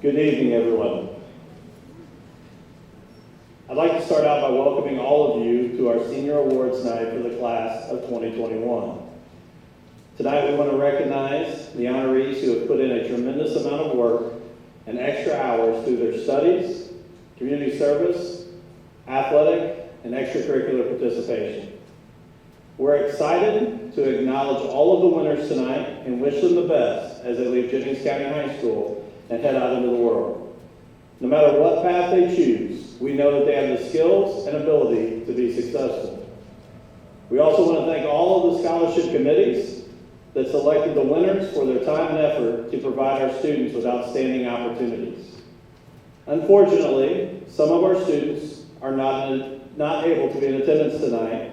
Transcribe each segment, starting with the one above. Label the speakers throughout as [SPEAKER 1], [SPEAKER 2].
[SPEAKER 1] Good evening, everyone. I'd like to start out by welcoming all of you to our Senior Awards Night for the class of 2021. Tonight we want to recognize the honorees who have put in a tremendous amount of work and extra hours through their studies, community service, athletic, and extracurricular participation. We're excited to acknowledge all of the winners tonight and wish them the best as they leave Jennings County High School and head out into the world. No matter what path they choose, we know that they have the skills and ability to be successful. We also want to thank all of the scholarship committees that selected the winners for their time and effort to provide our students with outstanding opportunities. Unfortunately, some of our students are not able to be in attendance tonight,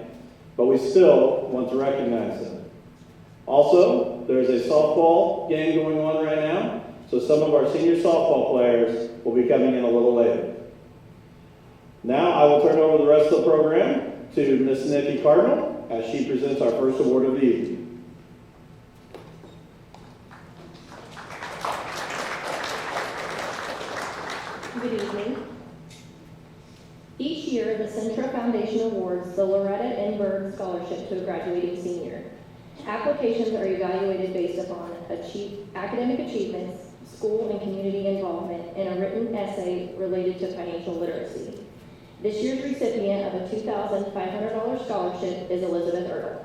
[SPEAKER 1] but we still want to recognize them. Also, there is a softball game going on right now, so some of our senior softball players will be coming in a little later. Now I will turn over the rest of the program to Miss Nikki Cardinal as she presents our first award of the evening.
[SPEAKER 2] Good evening. Each year, the Centra Foundation awards the Loretta N. Berg Scholarship to a graduating senior. Applications are evaluated based upon academic achievements, school and community involvement, and a written essay related to financial literacy. This year's recipient of a $2,500 scholarship is Elizabeth Ertl.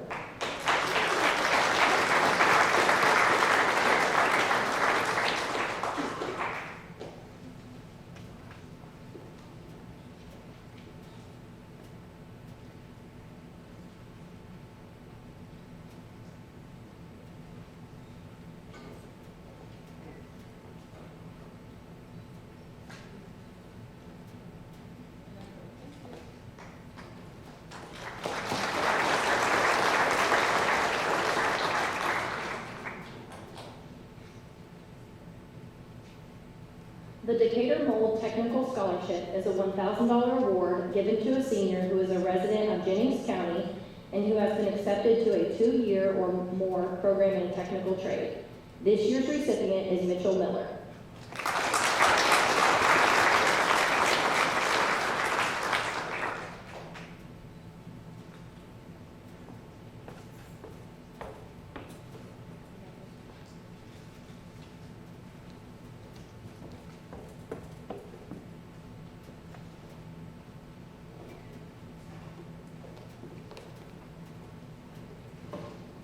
[SPEAKER 2] The Decatur Mold Technical Scholarship is a $1,000 award given to a senior who is a resident of Jennings County and who has been accepted to a 2-year or more program in technical trade. This year's recipient is Mitchell Miller.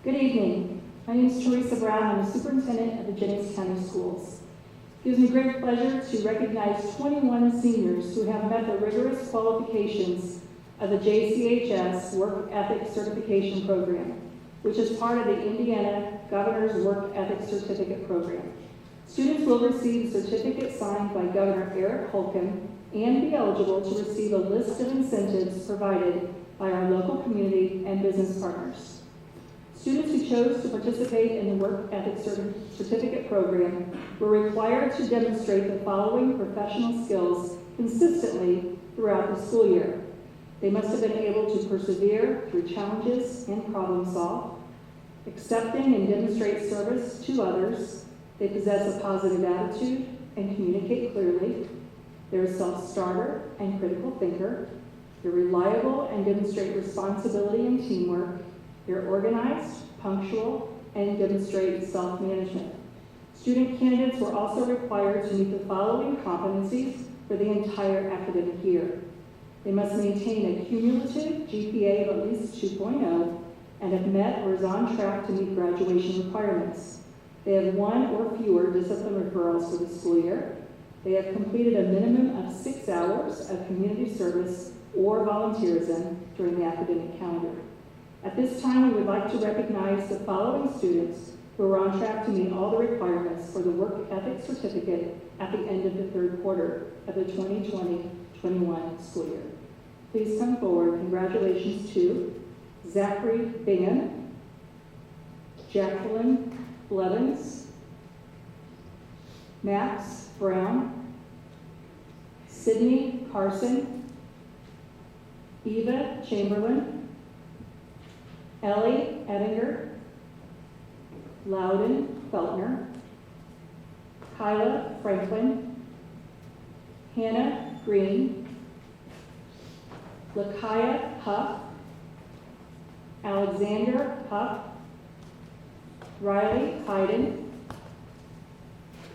[SPEAKER 3] Good evening. My name is Teresa Brown. I'm the superintendent of the Jennings County Schools. It gives me great pleasure to recognize 21 seniors who have met the rigorous qualifications of the JCHS Work Ethic Certification Program, which is part of the Indiana Governor's Work Ethic Certificate Program. Students will receive a certificate signed by Governor Eric Holcomb and be eligible to receive a list of incentives provided by our local community and business partners. Students who chose to participate in the Work Ethic Certificate Program were required to demonstrate the following professional skills consistently throughout the school year. They must have been able to persevere through challenges and problem solve, accepting and demonstrate service to others. They possess a positive attitude and communicate clearly. They're a self-starter and critical thinker. They're reliable and demonstrate responsibility and teamwork. They're organized, punctual, and demonstrate self-management. Student candidates were also required to meet the following competencies for the entire academic year. They must maintain a cumulative GPA of at least 2.0 and have met or is on track to meet graduation requirements. They have 1 or fewer discipline referrals for the school year. They have completed a minimum of 6 hours of community service or volunteerism during the academic calendar. At this time, we would like to recognize the following students who are on track to meet all the requirements for the Work Ethic Certificate at the end of the 3rd quarter of the 2020-21 school year. Please come forward. Congratulations to Zachary Bingham, Jacqueline Blevins, Max Brown, Sydney Carson, Eva Chamberlain, Ellie Ettinger, Loudon Feltner, Kyla Franklin, Hannah Green, Lakaya Huff, Alexander Huff, Riley Hayden,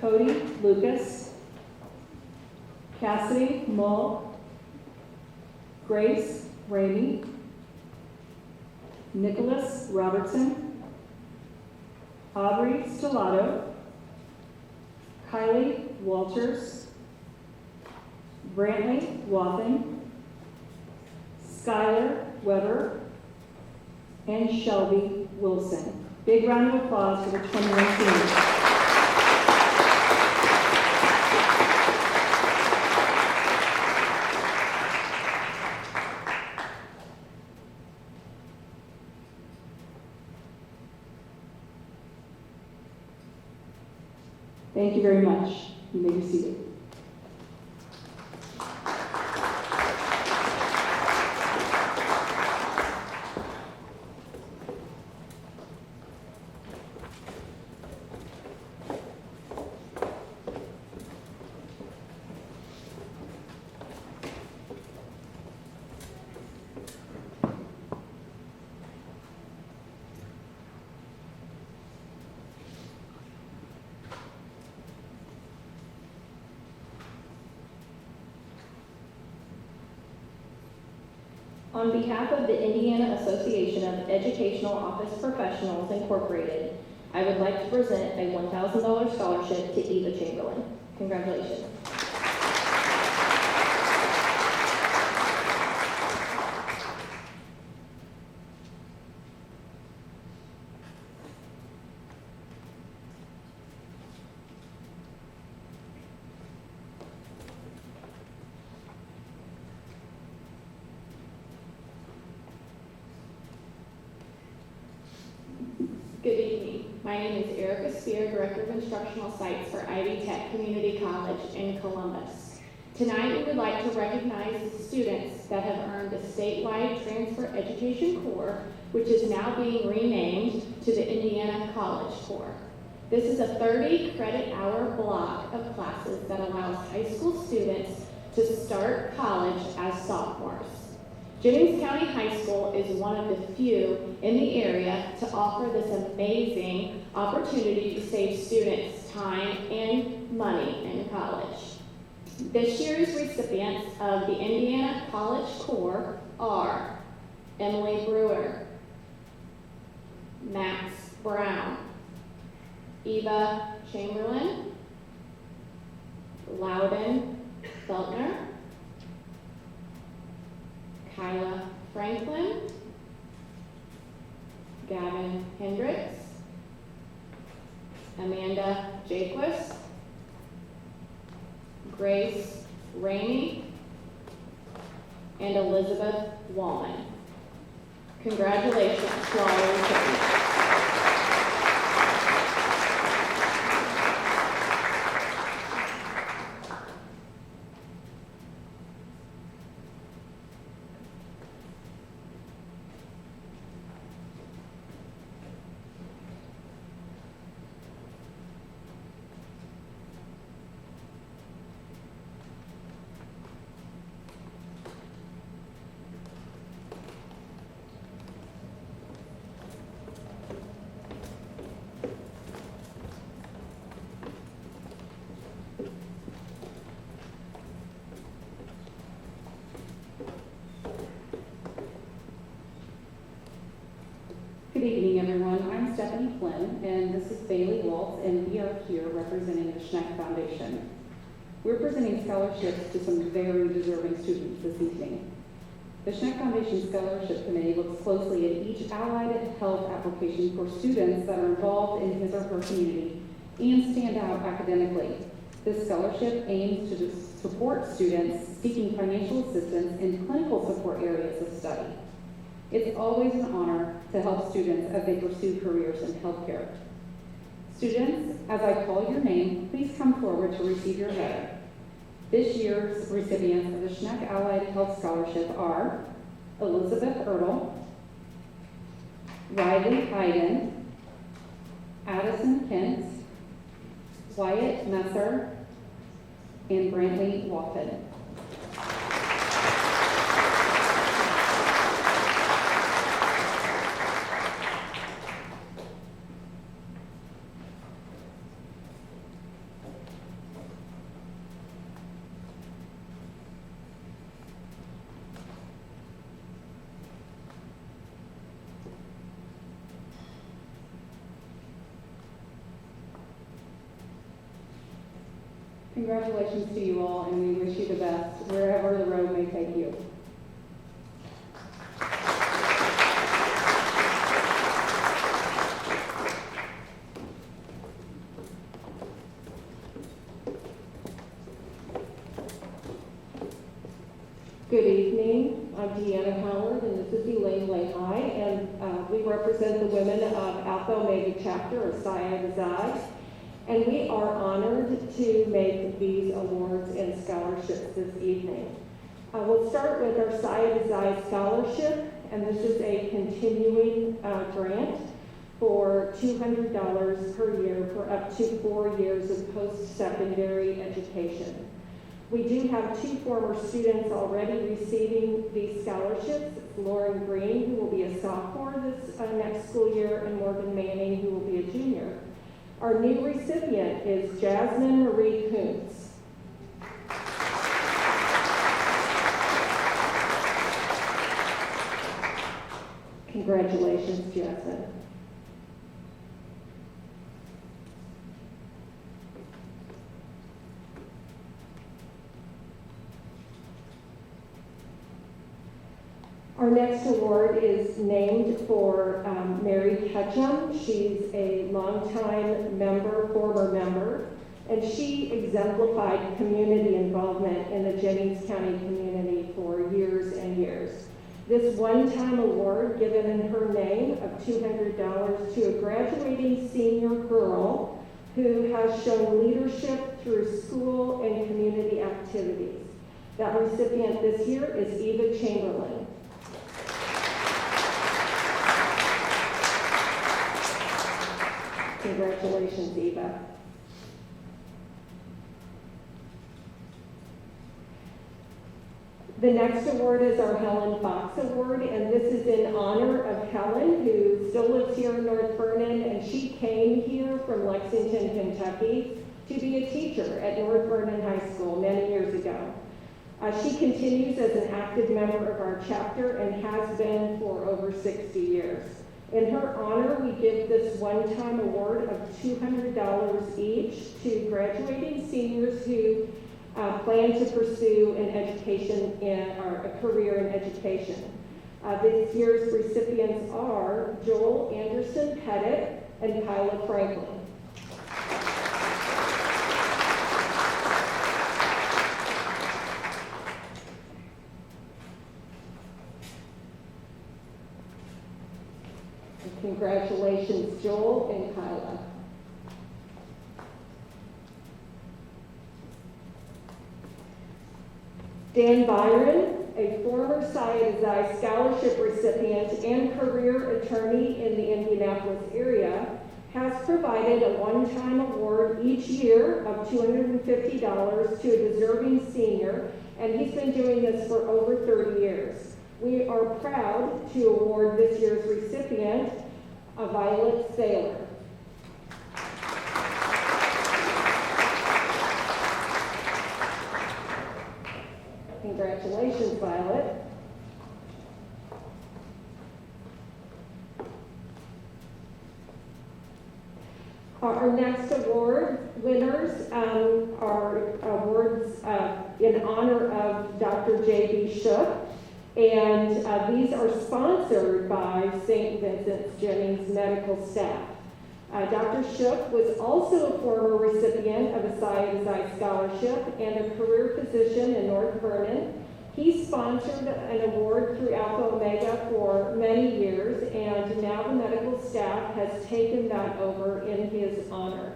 [SPEAKER 3] Cody Lucas, Cassidy Mull, Grace Ramey, Nicholas Robertson, Aubrey Stellato, Kylie Walters, Brantley Wathen, Skylar Weber, and Shelby Wilson. Big round of applause for the 21 seniors. Thank you very much. You may be seated.
[SPEAKER 2] On behalf of the Indiana Association of Educational Office Professionals, Incorporated, I would like to present a $1,000 scholarship to Eva Chamberlain. Congratulations.
[SPEAKER 4] Good evening. My name is Erica Spear, Director of Instructional Sites for Ivy Tech Community College in Columbus. Tonight, we would like to recognize the students that have earned the statewide Transfer Education Corps, which is now being renamed to the Indiana College Corps. This is a 30-credit-hour block of classes that allows high school students to start college as sophomores. Jennings County High School is one of the few in the area to offer this amazing opportunity to save students time and money in college. This year's recipients of the Indiana College Corps are Emily Brewer, Max Brown, Eva Chamberlain, Loudon Feltner, Kyla Franklin, Gavin Hendricks, Amanda Jaquist, Grace Rainey, and Elizabeth Wallman. Congratulations to all your recipients.
[SPEAKER 5] Good evening, everyone. I'm Stephanie Flynn, and this is Bailey Waltz, and we are here representing the Schneck Foundation. We're presenting scholarships to some very deserving students this evening. The Schneck Foundation Scholarship Committee looks closely at each allied health application for students that are involved in his or her community and stand out academically. This scholarship aims to support students seeking financial assistance in clinical support areas of study. It's always an honor to help students as they pursue careers in healthcare. Students, as I call your name, please come forward to receive your letter. This year's recipients of the Schneck Allied Health Scholarship are Elizabeth Ertl, Riley Hayden, Addison Kent, Wyatt Messer, and Brantley Walton. Congratulations to you all, and we wish you the best wherever the road may take you.
[SPEAKER 6] Good evening. I'm Deanna Howard, and this is Elaine Lehi, and we represent the women of Alpha Omega Chapter, or Psi Xi, and we are honored to make these awards and scholarships this evening. We'll start with our Psi Xi Scholarship, and this is a continuing grant for $200 per year for up to 4 years of post-secondary education. We do have 2 former students already receiving these scholarships. It's Lauren Green, who will be a sophomore this next school year, and Morgan Manning, who will be a junior. Our new recipient is Jasmine Marie Kuntz. Congratulations, Jasmine. Our next award is named for Mary Ketchum. She's a longtime member, former member, and she exemplified community involvement in the Jennings County community for years and years. This one-time award given in her name of $200 to a graduating senior girl who has shown leadership through school and community activities. That recipient this year is Eva Chamberlain. Congratulations, Eva. The next award is our Helen Fox Award, and this is in honor of Helen, who still lives here in North Vernon, and she came here from Lexington, Kentucky, to be a teacher at North Vernon High School many years ago. She continues as an active member of our chapter and has been for over 60 years. In her honor, we give this one-time award of $200 each to graduating seniors who plan to pursue an education or a career in education. This year's recipients are Joel Anderson Pettit and Kyla Franklin. Congratulations, Joel and Kyla. Dan Byron, a former Psi Xi scholarship recipient and career attorney in the Indianapolis area, has provided a one-time award each year of $250 to a deserving senior, and he's been doing this for over 30 years. We are proud to award this year's recipient a Violet Saylor. Congratulations, Violet. Our next award winners are awards in honor of Dr. J.B. Shook. And these are sponsored by St. Vincent's Jennings medical staff. Dr. Shook was also a former recipient of a Psi Xi scholarship and a career physician in North Vernon. He sponsored an award through Alpha Omega for many years, and now the medical staff has taken that over in his honor.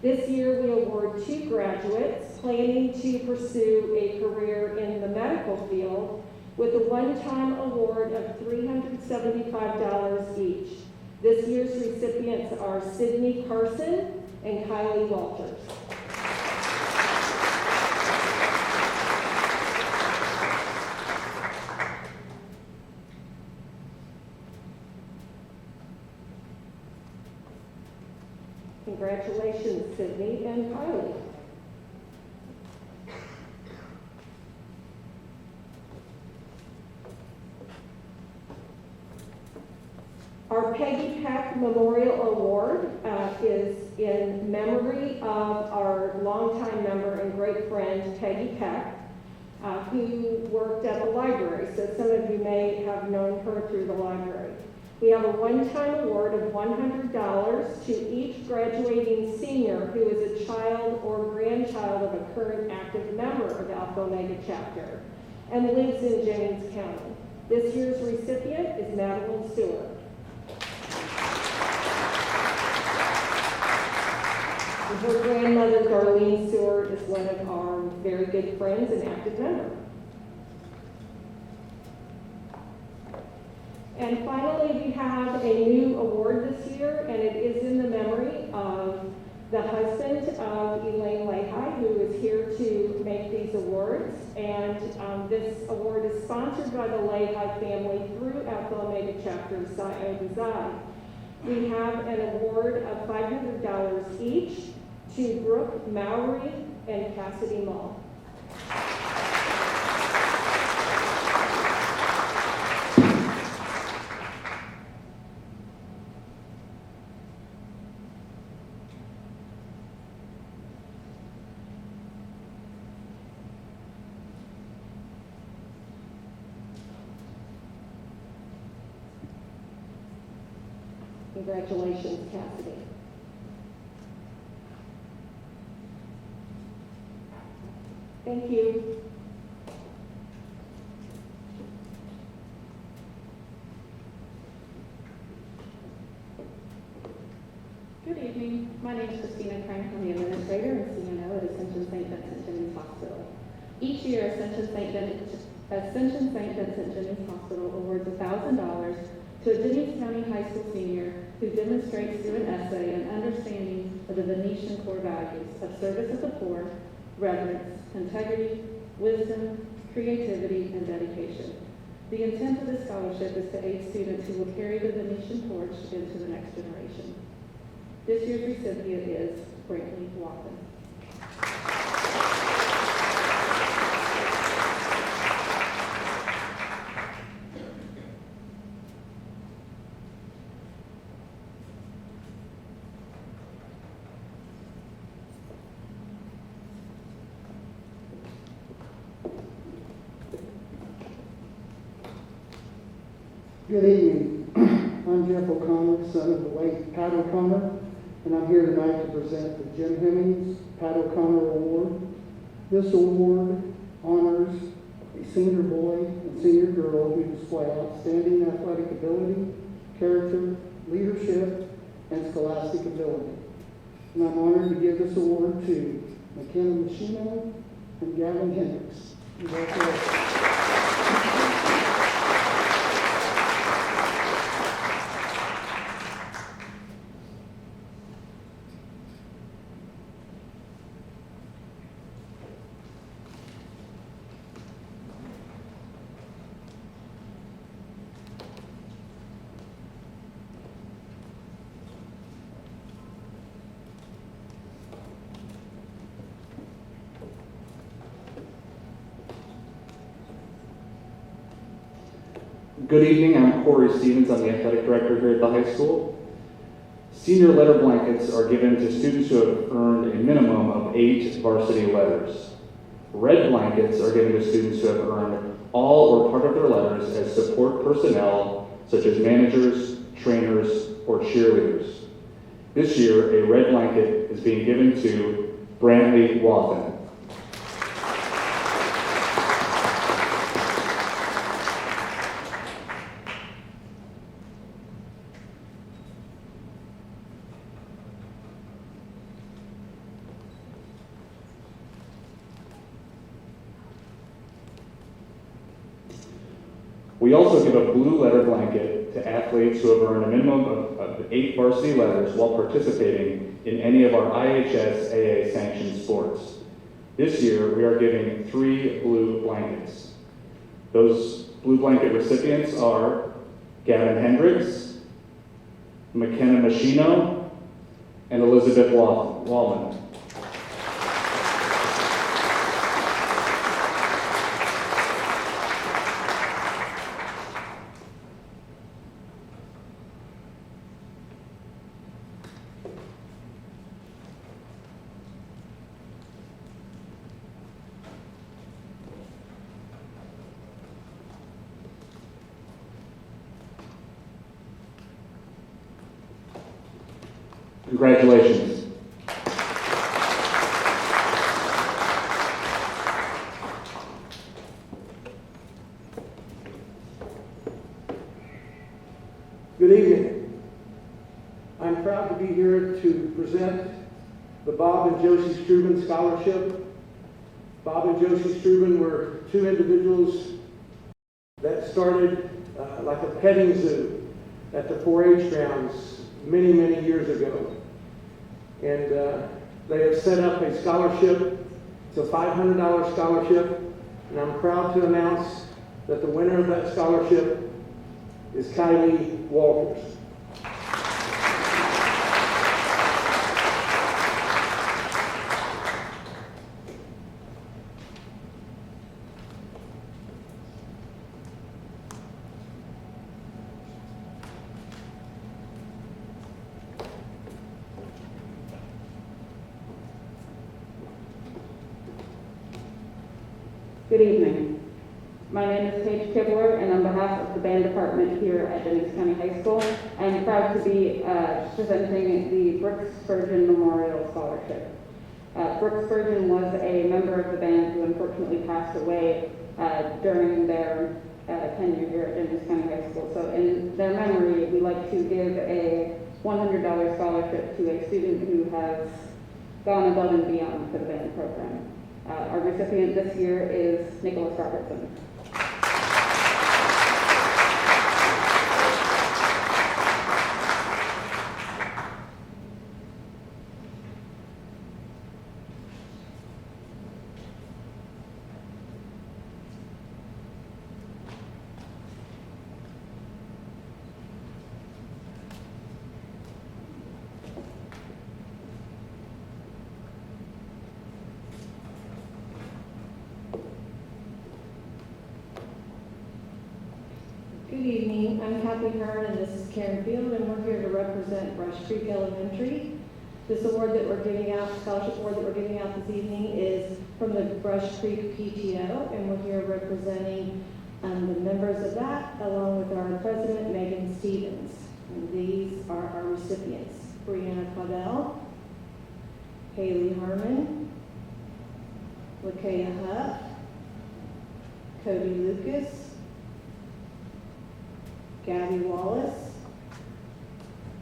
[SPEAKER 6] This year we award 2 graduates planning to pursue a career in the medical field with a one-time award of $375 each. This year's recipients are Sydney Carson and Kylie Walters. Congratulations, Sydney and Kylie. Our Peggy Peck Memorial Award is in memory of our longtime member and great friend, Peggy Peck, who worked at the library. So some of you may have known her through the library. We have a one-time award of $100 to each graduating senior who is a child or grandchild of a current active member of Alpha Omega chapter and lives in Jennings County. This year's recipient is Madeline Stewart. Her grandmother, Darlene Stewart, is one of our very good friends and active member. And finally, we have a new award this year, and it is in the memory of the husband of Elaine Lehi, who is here to make these awards. And this award is sponsored by the Lehi family through Alpha Omega chapter Psi Iota Xi. We have an award of $500 each to Brooke Mowry and Cassidy Mull. Congratulations, Cassidy. Thank you.
[SPEAKER 5] Good evening. My name is Christina Crank. I'm the administrator and CNO at Ascension St. Vincent Jennings Hospital. Each year, Ascension St. Vincent Jennings Hospital awards $1,000 to a Jennings County High School senior who demonstrates through an essay an understanding of the Venetian core values of service of the poor, reverence, integrity, wisdom, creativity, and dedication. The intent of this scholarship is to aid students who will carry the Venetian torch into the next generation. This year's recipient is Brantley Watson.
[SPEAKER 7] Good evening. I'm Jeff O'Connor, son of the late Pat O'Connor, and I'm here tonight to present the Jim Hemmings Pat O'Connor Award. This award honors a senior boy and senior girl who display outstanding athletic ability, character, leadership, and scholastic ability. And I'm honored to give this award to McKenna Machino and Gavin Hendricks. Congratulations.
[SPEAKER 8] Good evening, I'm Corey Stevens. I'm the athletic director here at the high school. Senior letter blankets are given to students who have earned a minimum of 8 varsity letters. Red blankets are given to students who have earned all or part of their letters as support personnel, such as managers, trainers, or cheerleaders. This year, a red blanket is being given to Brantley Wathen. We also give a blue letter blanket to athletes who have earned a minimum of 8 varsity letters while participating in any of our IHS AA sanctioned sports. This year, we are giving 3 blue blankets. Those blue blanket recipients are Gavin Hendricks, McKenna Machino, and Elizabeth Wallman. Congratulations.
[SPEAKER 9] Good evening. I'm proud to be here to present the Bob and Josie Struben Scholarship. Bob and Josie Struben were two individuals that started like a petting zoo at the 4-H grounds many, many years ago. And they have set up a scholarship. It's a $500 scholarship, and I'm proud to announce that the winner of that scholarship is Kylie Walters.
[SPEAKER 5] Good evening. My name is Paige Kibler, and on behalf of the band department here at Jennings County High School, I am proud to be presenting the Brooks Spurgeon Memorial Scholarship. Brooks Spurgeon was a member of the band who unfortunately passed away during their tenure here at Jennings County High School. So in their memory, we like to give a $100 scholarship to a student who has gone above and beyond for the band program. Our recipient this year is Nicholas Robertson.
[SPEAKER 10] Good evening, I'm Kathy Hearn and this is Karen Field, and we're here to represent Brush Creek Elementary. This award that we're giving out, scholarship award that we're giving out this evening is from the Brush Creek PTO, and we're here representing the members of that, along with our president, Megan Stevens. And these are our recipients: Brianna Claudel, Haley Harmon, Lakaya Huff, Cody Lucas, Gabby Wallace,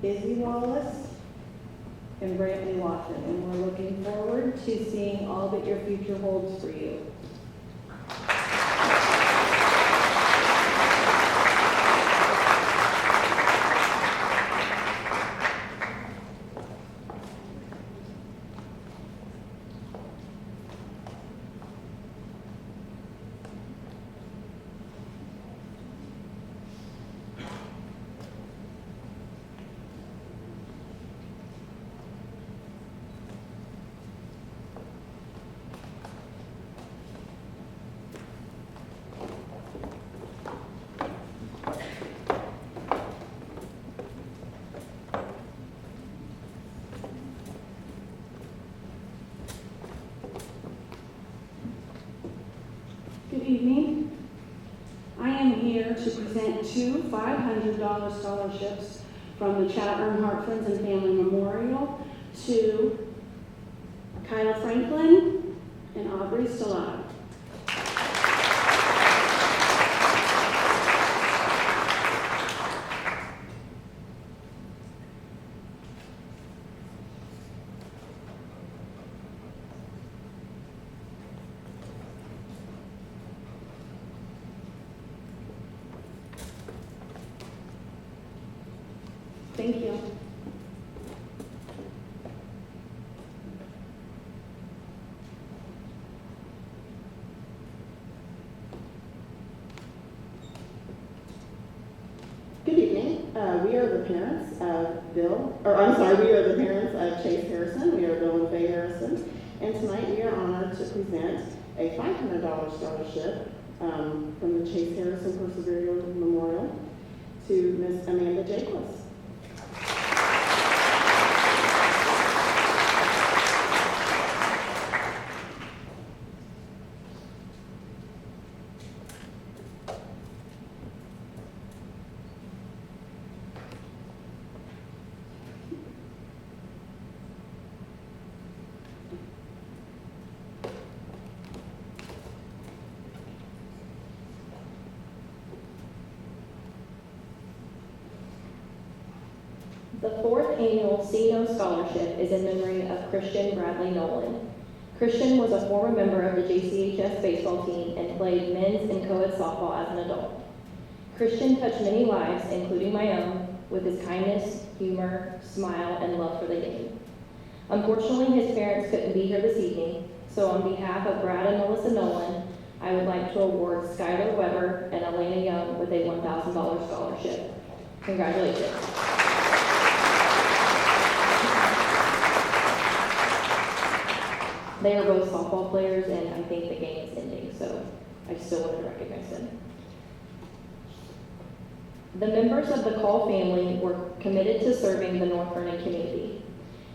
[SPEAKER 10] Izzy Wallace, and Brantley Watson. And we're looking forward to seeing all that your future holds for you.
[SPEAKER 3] Good evening. I am here to present two $500 scholarships from the Chad Earnhardt Friends and Family Memorial to Kyla Franklin and Aubrey Stellato. Thank you.
[SPEAKER 2] Good evening.
[SPEAKER 11] We are the parents of we are the parents of Chase Harrison. We are Bill and Faye Harrison. And tonight we are honored to present a $500 scholarship from the Chase Harrison Perseverance Memorial to Miss Amanda JCHS.
[SPEAKER 2] The fourth annual CNO Scholarship is in memory of Christian Bradley Nolan. Christian was a former member of the JCHS baseball team and played men's and co-ed softball as an adult. Christian touched many lives, including my own, with his kindness, humor, smile, and love for the game. Unfortunately, his parents couldn't be here this evening, so on behalf of Brad and Melissa Nolan, I would like to award Skylar Weber and Elena Young with a $1,000 scholarship. Congratulations. They are both softball players, and I think the game is ending, so I still wanted to recognize them. The members of the Call family were committed to serving the North Vernon community.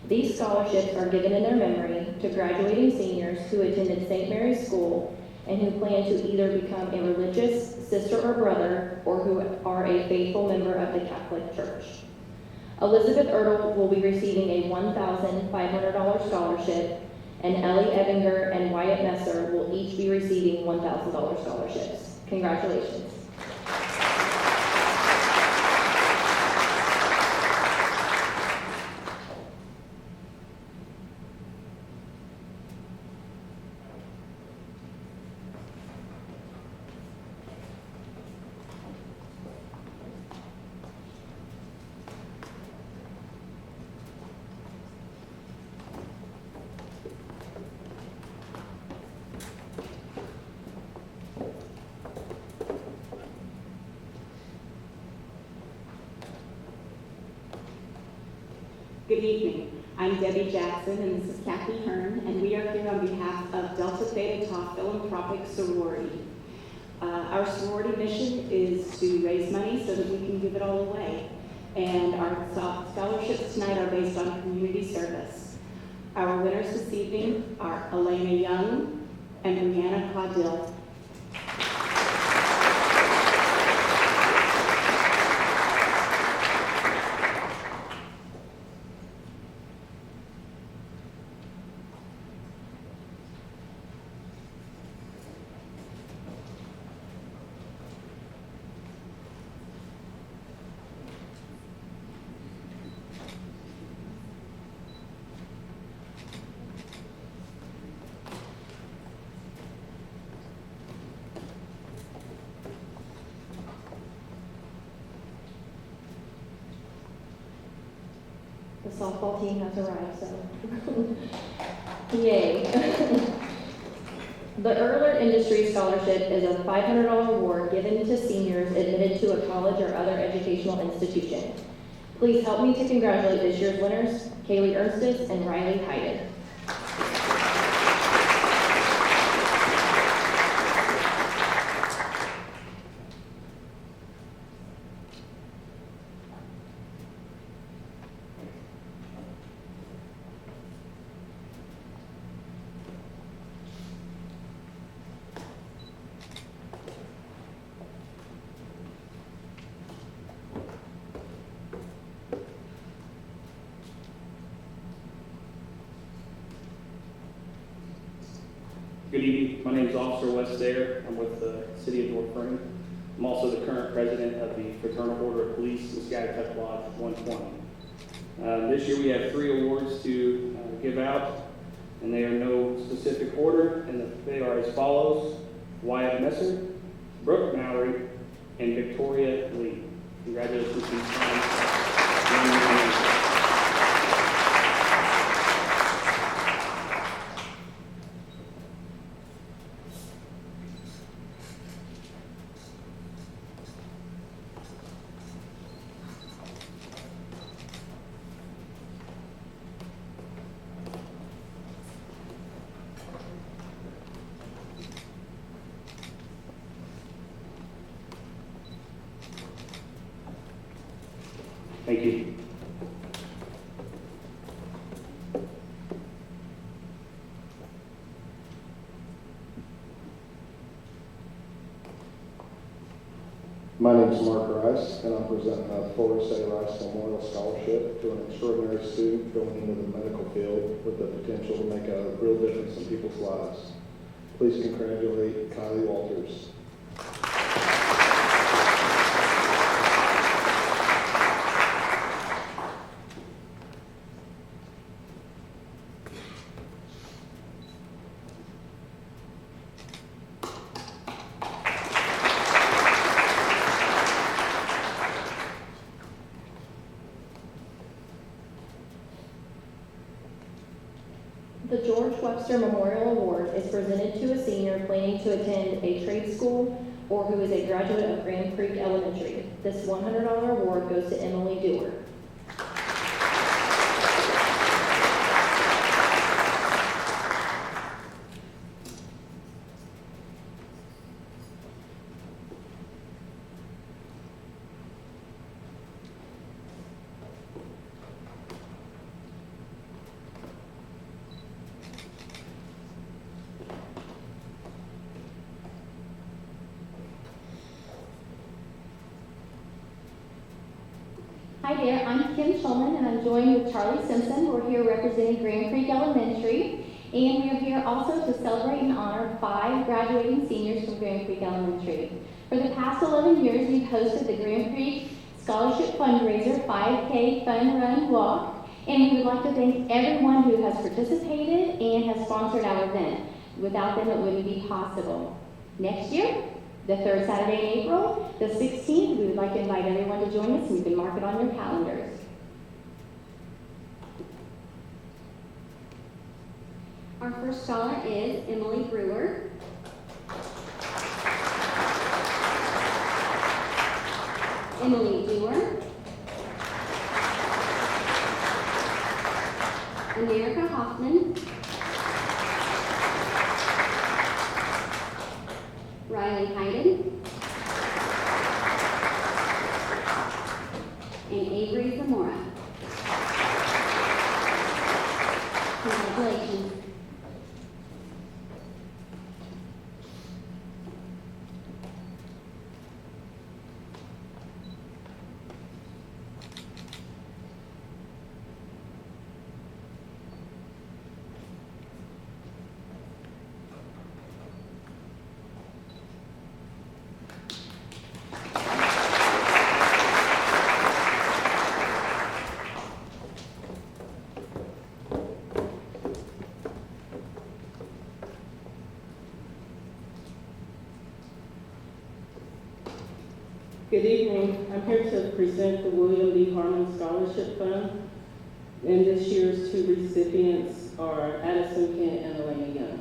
[SPEAKER 2] These scholarships are given in their memory to graduating seniors who attended St. Mary's School and who plan to either become a religious sister or brother or who are a faithful member of the Catholic Church. Elizabeth Ertl will be receiving a $1,500 scholarship, and Ellie Ebinger and Wyatt Messer will each be receiving $1,000 scholarships. Congratulations.
[SPEAKER 12] Good evening. I'm Debbie Jackson, and this is Kathy Hearn, and we are here on behalf of Delta Theta Tau Philanthropic Sorority. Our sorority mission is to raise money so that we can give it all away, and our scholarships tonight are based on community service. Our winners this evening are Elena Young and Brianna Caudill.
[SPEAKER 2] The softball team has arrived, so yay. The Erler Industries Scholarship is a $500 award given to seniors admitted to a college or other educational institution. Please help me to congratulate this year's winners, Kaylee Ernstis and Riley Hyden.
[SPEAKER 13] Good evening. My name is Officer Wes Thayer. I'm with the City of North Vernon. I'm also the current president of the Fraternal Order of Police, Muscatatuck Lodge 120. This year we have 3 awards to give out, and they are no specific order, and they are as follows: Wyatt Messer, Brooke Mallory, and Victoria Lee. Congratulations to each one. Thank you.
[SPEAKER 14] My name is Mark Rice, and I'm presenting a Forrest A. Rice Memorial Scholarship to an extraordinary student going into the medical field with the potential to make a real difference in people's lives. Please congratulate Kylie Walters.
[SPEAKER 2] The George Webster Memorial Award is presented to a senior planning to attend a trade school or who is a graduate of Grand Creek Elementary. This $100 award goes to Emily Dewar. Hi there, I'm Kim Shulman and I'm joined with Charlie Simpson. We're here representing Grand Creek Elementary, and we are here also to celebrate and honor 5 graduating seniors from Grand Creek Elementary. For the past 11 years, we've hosted the Grand Creek Scholarship Fundraiser 5K Fun Run Walk, and we would like to thank everyone who has participated and has sponsored our event. Without them, it wouldn't be possible. Next year, the 3rd Saturday in April, the 16th, we would like to invite everyone to join us, and you can mark it on your calendars.
[SPEAKER 15] Our first scholar is Emily Brewer. Emily Dewar. America Hoffman. Riley Hayden, and Avery Zamora. Congratulations.
[SPEAKER 16] Good evening. I'm here to present the William D. Harmon Scholarship Fund. And this year's 2 recipients are Addison Kent and Elena Young.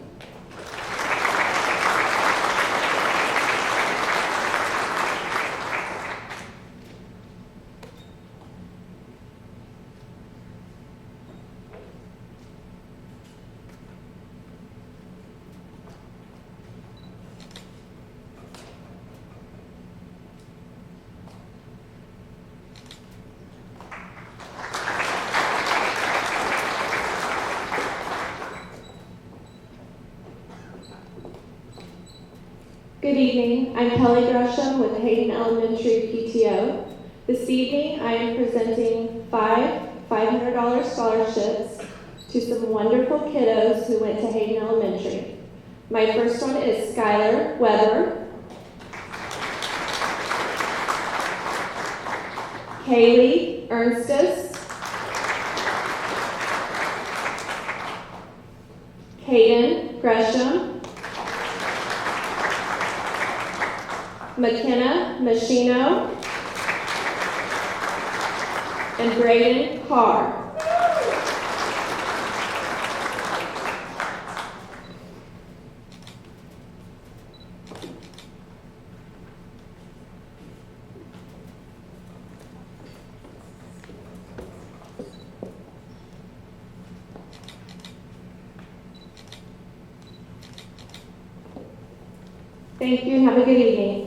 [SPEAKER 4] Good evening, I'm Kelly Gresham with Hayden Elementary PTO. This evening I am presenting 5 $500 scholarships to some wonderful kiddos who went to Hayden Elementary. My first one is Skylar Weber, Kaylee Ernstus, Hayden Gresham, McKenna Machino, and Braden Carr. Thank you and have a good evening.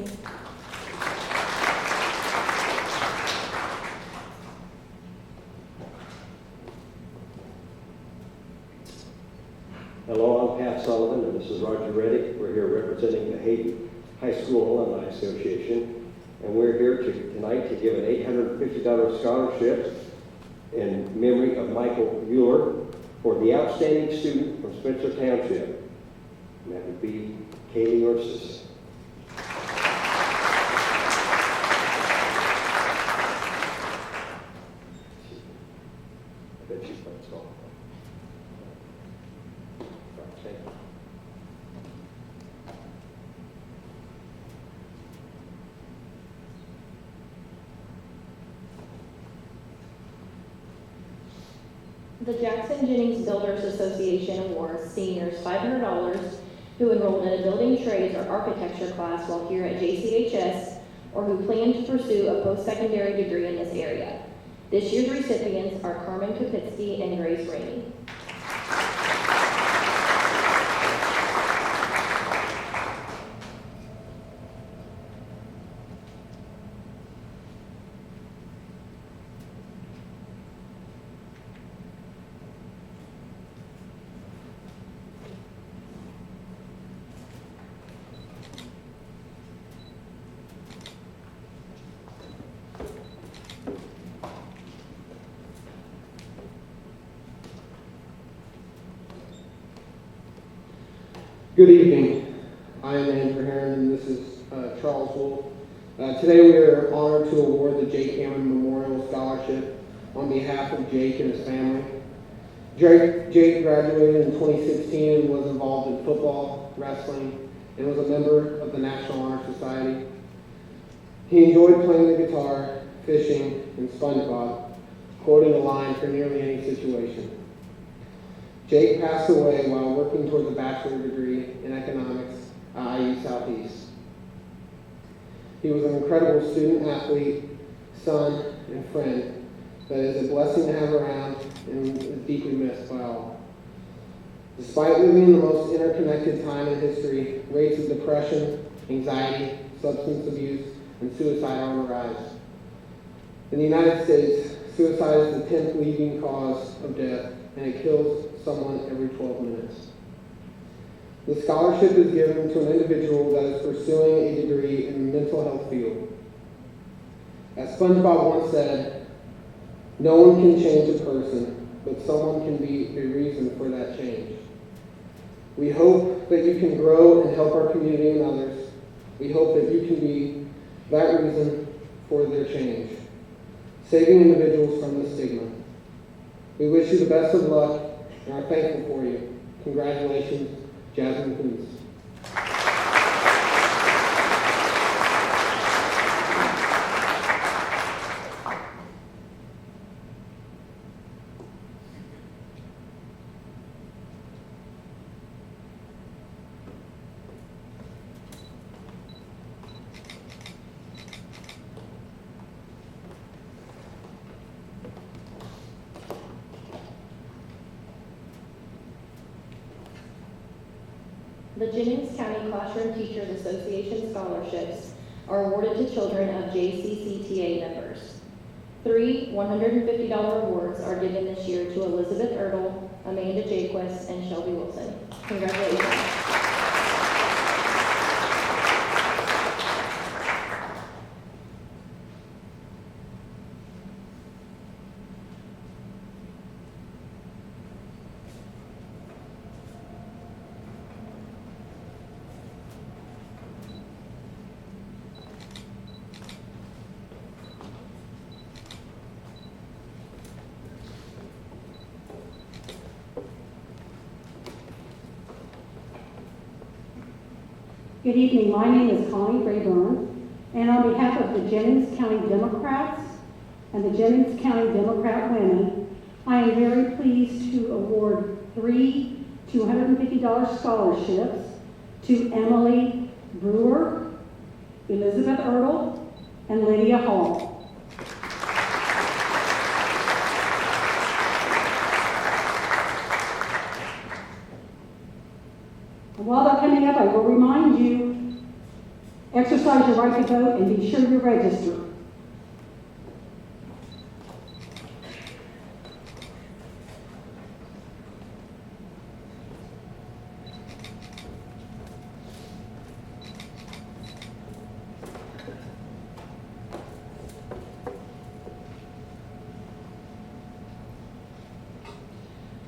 [SPEAKER 17] This is Roger Reddick. We're here representing the Hayden High School Alumni Association, and we're here tonight to give an $850 scholarship in memory of Michael Mueller for the outstanding student from Spencer Township. And that would be Kaylee Ursus. I bet she's playing softball. Thank you.
[SPEAKER 2] The Jackson Jennings Builders Association awards seniors $500 who enrolled in a building trades or architecture class while here at JCHS or who plan to pursue a post-secondary degree in this area. This year's recipients are Carmen Kapitsky and Grace Rainey.
[SPEAKER 18] Good evening. I am Andrew Heron, and this is Charles Wolf. Today we are honored to award the Jake Hammond Memorial Scholarship on behalf of Jake and his family. Jake graduated in 2016 and was involved in football, wrestling, and was a member of the National Honor Society. He enjoyed playing the guitar, fishing, and SpongeBob, quoting a line for nearly any situation. Jake passed away while working towards a bachelor's degree in economics at IU Southeast. He was an incredible student athlete, son, and friend that is a blessing to have around and is deeply missed by all. Despite living in the most interconnected time in history, rates of depression, anxiety, substance abuse, and suicide are on the rise. In the United States, suicide is the 10th leading cause of death, and it kills someone every 12 minutes. The scholarship is given to an individual that is pursuing a degree in the mental health field. As SpongeBob once said, no one can change a person, but someone can be the reason for that change. We hope that you can grow and help our community and others. We hope that you can be that reason for their change, saving individuals from the stigma. We wish you the best of luck and are thankful for you. Congratulations, Jasmine Coons.
[SPEAKER 2] The Jennings County Classroom Teachers Association scholarships are awarded to children of JCCTA members. 3 $150 awards are given this year to Elizabeth Ertl, Amanda Jaquist, and Shelby Wilson. Congratulations.
[SPEAKER 19] Good evening. My name is Connie Rayburn, and on behalf of the Jennings County Democrats and the Jennings County Democrat women, I am very pleased to award 3 $250 scholarships to Emily Brewer, Elizabeth Ertl, and Lydia Hall. And while they're coming up, I will remind you, exercise your right to vote and be sure you're registered.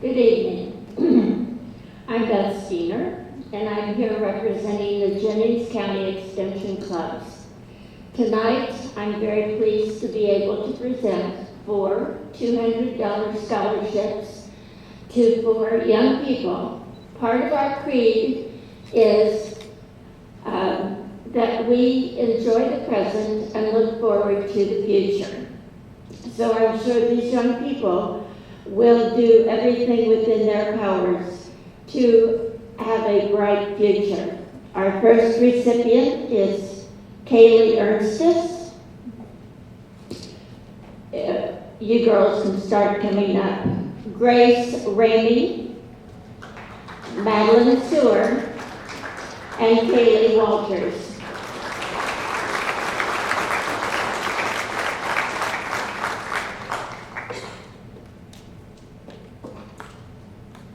[SPEAKER 20] Good evening. I'm Beth Steiner, and I'm here representing the Jennings County Extension Clubs. Tonight, I'm very pleased to be able to present 4 $200 scholarships to 4 young people. Part of our creed is that we enjoy the present and look forward to the future. So I'm sure these young people will do everything within their powers to have a bright future. Our first recipient is Kaylee Ernstis. You girls can start coming up. Grace Ramey, Madeline Sewer, and Kaylee Walters.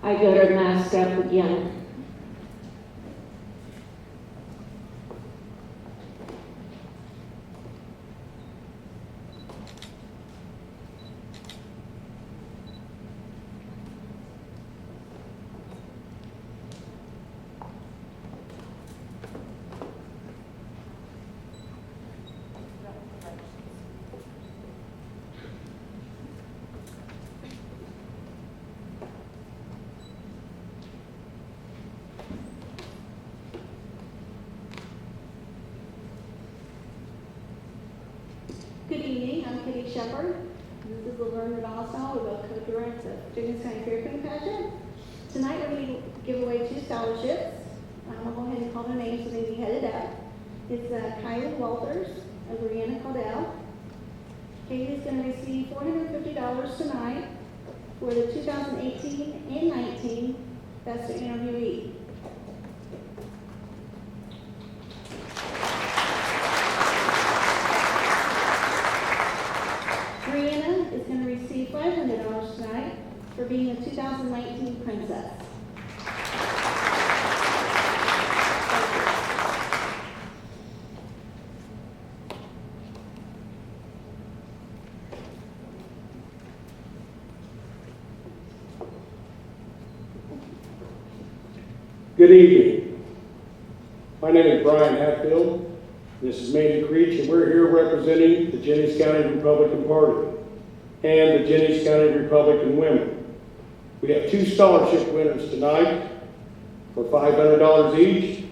[SPEAKER 20] I got her mask up again.
[SPEAKER 21] Good evening, I'm Kitty Shepard. This is Laverne Nadal, we both co-direct the Jennings County Fair Queen Pageant. Tonight we're going to give away 2 scholarships. I'll go ahead and call their names so they can be headed up. It's Kylie Walters and Brianna Caudell. Katie's going to receive $450 tonight for the 2018 and 19 Best Interviewee. Brianna is going to receive $500 tonight for being a 2019 Princess.
[SPEAKER 9] Good evening. My name is Brian Hatfield. This is Mandy Creech, and we're here representing the Jennings County Republican Party and the Jennings County Republican Women. We have 2 scholarship winners tonight for $500 each.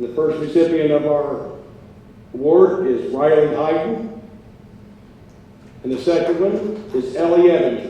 [SPEAKER 9] The first recipient of our award is Riley Hyden, and the second one is Ellie Evans.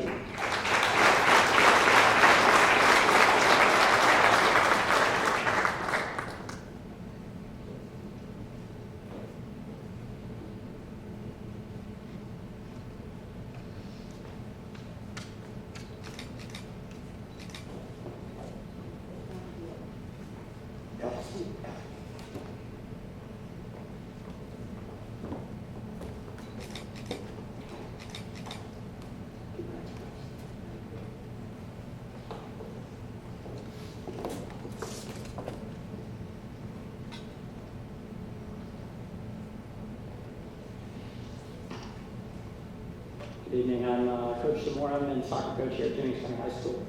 [SPEAKER 22] Good evening, I'm Coach Zamora. I'm soccer coach here at Jennings County High School.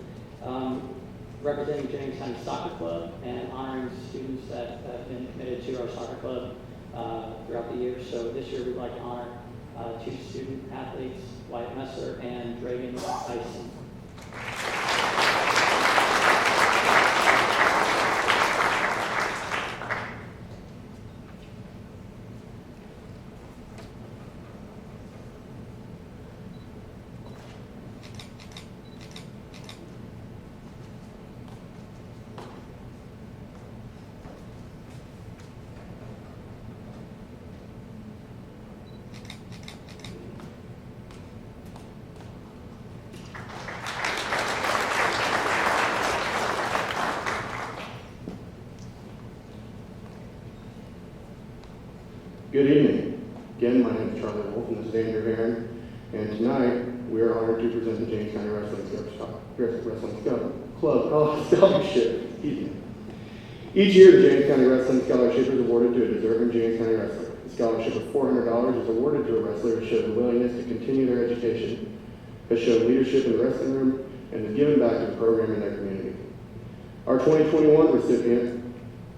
[SPEAKER 22] Representing Jennings County Soccer Club and honoring students that have been committed to our soccer club throughout the year. So this year we'd like to honor 2 student athletes, Wyatt Messer and Dragan Tyson.
[SPEAKER 18] Good evening. Again, my name is Charlie Wolf, and this is Andrew Heron. And tonight, we are honored to present the Jennings County Wrestling Club Scholarship. Excuse me. Each year, the Jennings County Wrestling Scholarship is awarded to a deserving Jennings County wrestler. The scholarship of $400 is awarded to a wrestler who showed a willingness to continue their education, has shown leadership in the wrestling room, and has given back to the program in their community. Our 2021 recipient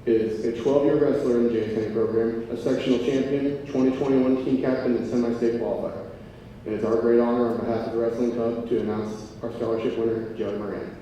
[SPEAKER 18] is a 12-year wrestler in the James County program, a sectional champion, 2021 team captain, and semi-state qualifier. It is our great honor on behalf of the Wrestling Club to announce our scholarship winner, Joey Moran.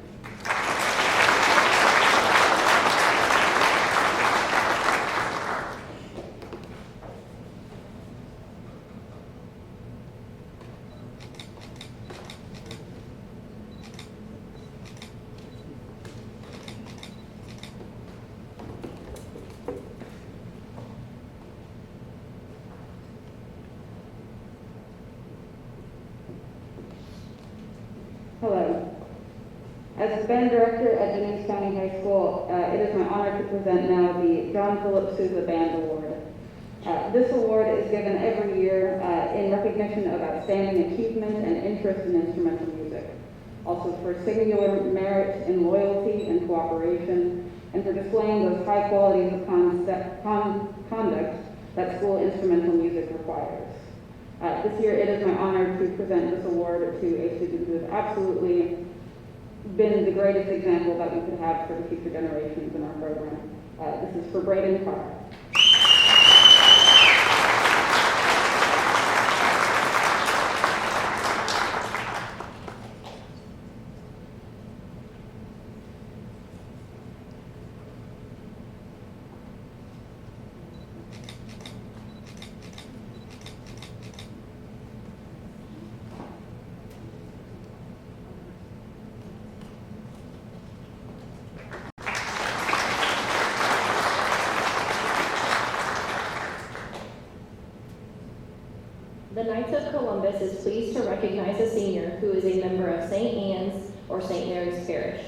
[SPEAKER 5] Hello. As band director at Jennings County High School, it is my honor to present now the John Philip Sousa Band Award. This award is given every year in recognition of outstanding achievement and interest in instrumental music. Also for singular merit in loyalty and cooperation, and for displaying those high qualities of conduct that school instrumental music requires. This year, it is my honor to present this award to a student who has absolutely been the greatest example that we could have for the future generations in our program. This is for Braden Carr.
[SPEAKER 2] The Knights of Columbus is pleased to recognize a senior who is a member of St. Anne's or St. Mary's Parish.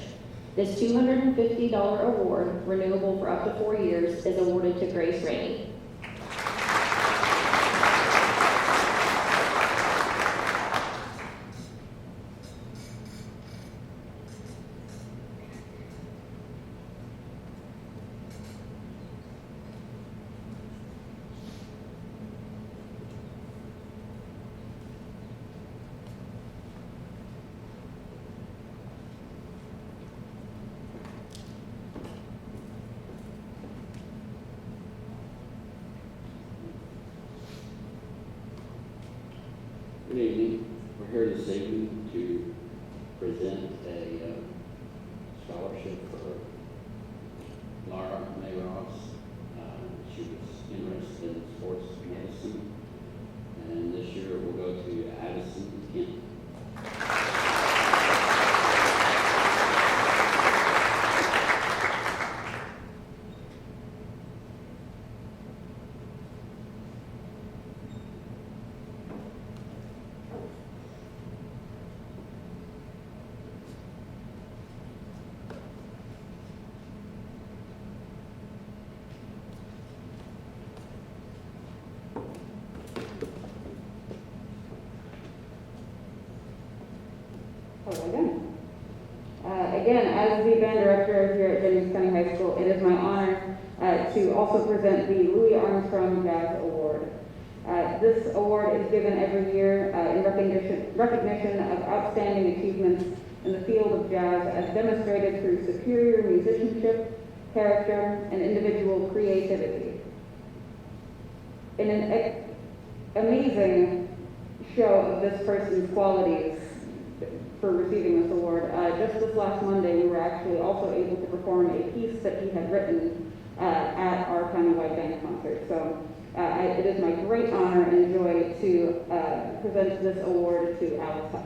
[SPEAKER 2] This $250 award, renewable for up to 4 years, is awarded to Grace Rainey.
[SPEAKER 1] Good evening. We're here this evening to present a scholarship for Laura Mayross. She was interested in sports medicine, and this year it will go to Addison Kent.
[SPEAKER 5] Hello again. Again, as the band director here at Jennings County High School, it is my honor to also present the Louis Armstrong Jazz Award. This award is given every year in recognition of outstanding achievements in the field of jazz as demonstrated through superior musicianship, character, and individual creativity. In an amazing show of this person's qualities for receiving this award, just this last Monday, we were actually also able to perform a piece that he had written at our countywide band concert. So it is my great honor and joy to present this award to Alex Huff.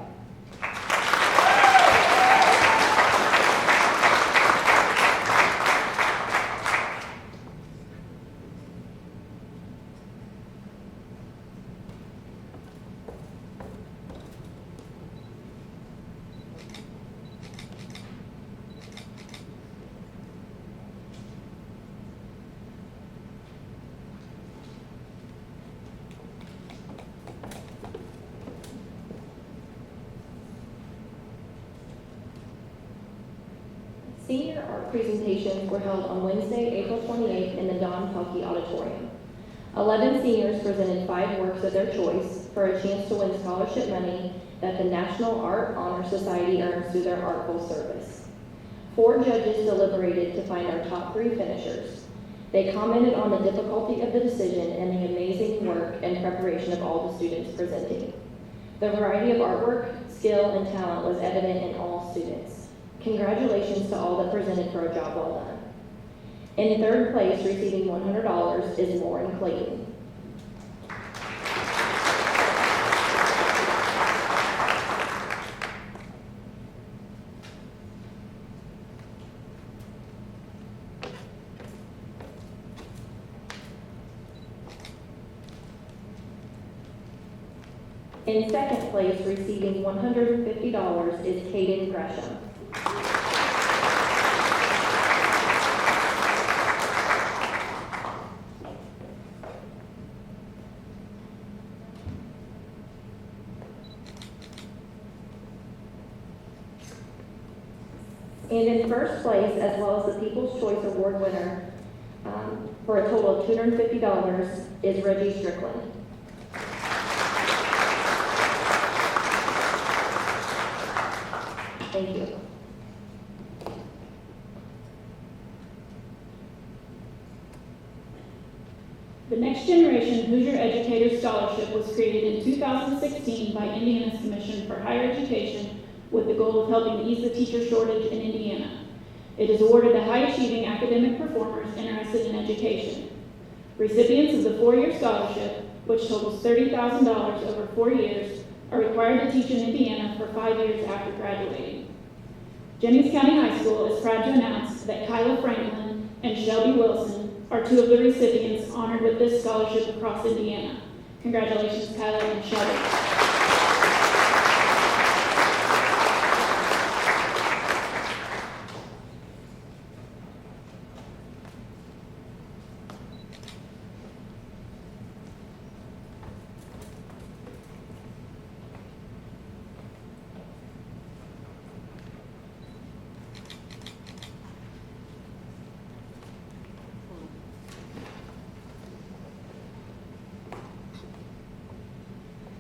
[SPEAKER 2] Senior art presentations were held on Wednesday, April 28th in the Pelkey Auditorium. 11 seniors presented 5 works of their choice for a chance to win scholarship money that the National Art Honor Society earns through their artful service. 4 judges deliberated to find our top 3 finishers. They commented on the difficulty of the decision and the amazing work and preparation of all the students presenting. The variety of artwork, skill, and talent was evident in all students. Congratulations to all that presented for a job well done. In 3rd place, receiving $100, is Lauren Clayton. In 2nd place, receiving $150, is Caden Gresham. And in 1st place, as well as the People's Choice Award winner, for a total of $250, is Reggie Strickland. Thank you.
[SPEAKER 4] The Next Generation Hoosier Educator Scholarship was created in 2016 by Indiana's Commission for Higher Education with the goal of helping ease the teacher shortage in Indiana. It is awarded to high-achieving academic performers interested in education. Recipients of the 4-year scholarship, which totals $30,000 over 4 years, are required to teach in Indiana for 5 years after graduating. Jennings County High School is proud to announce that Kyla Franklin and Shelby Wilson are 2 of the recipients honored with this scholarship across Indiana. Congratulations, Kyla and Shelby.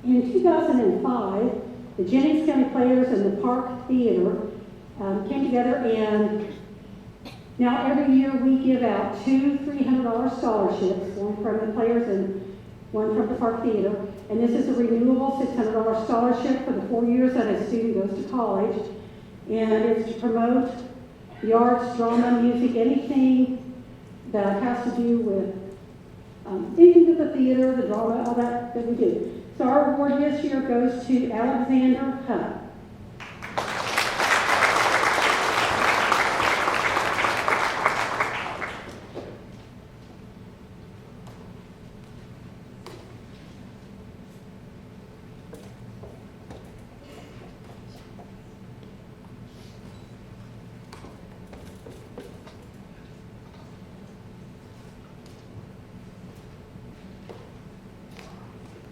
[SPEAKER 19] In 2005, the Jennings County Players and the Park Theater came together, and now every year we give out 2 $300 scholarships, one from the Players and one from the Park Theater. And this is a renewable $600 scholarship for the 4 years that a student goes to college. And it's to promote the arts, drama, music, anything that has to do with anything with the theater, the drama, all that we do. So our award this year goes to Alexander Hutt.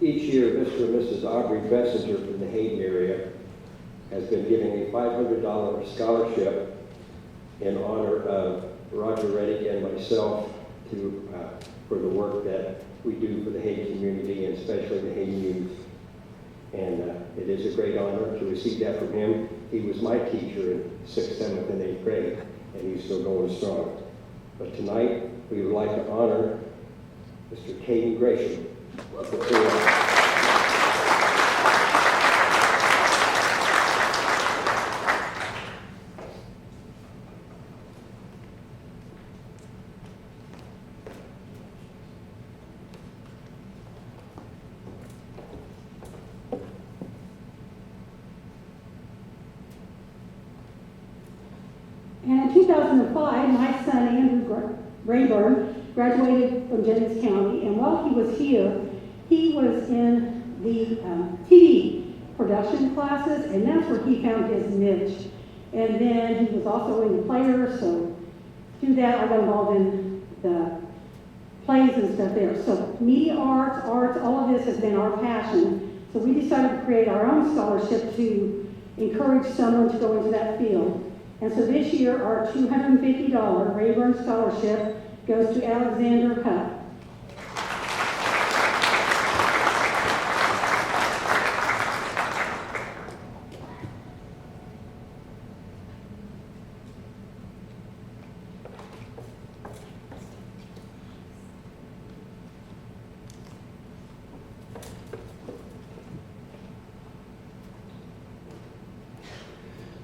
[SPEAKER 17] Each year, Mr. and Mrs. Aubrey Bessinger from the Hayden area has been giving a $500 scholarship in honor of Roger Reddick and myself for the work that we do for the Hayden community and especially the Hayden youth. And it is a great honor to receive that from him. He was my teacher in 6th, 7th, and 8th grade, and he's still going strong. But tonight, we would like to honor Mr. Caden Gresham.
[SPEAKER 19] And in 2005, my son, Andrew Rayburn, graduated from Jennings County, and while he was here, he was in the TV production classes, and that's where he found his niche. And then he was also in the Players, so through that I got involved in the plays and stuff there. So media arts, all of this has been our passion. So we decided to create our own scholarship to encourage someone to go into that field. And so this year, our $250 Rayburn Scholarship goes to Alexander Hutt.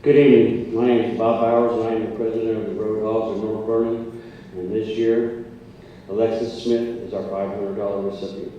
[SPEAKER 6] Good evening. My name is Bob Bowers, and I am the president of the Road Halls in North Vernon. And this year, Alexis Smith is our $500 recipient.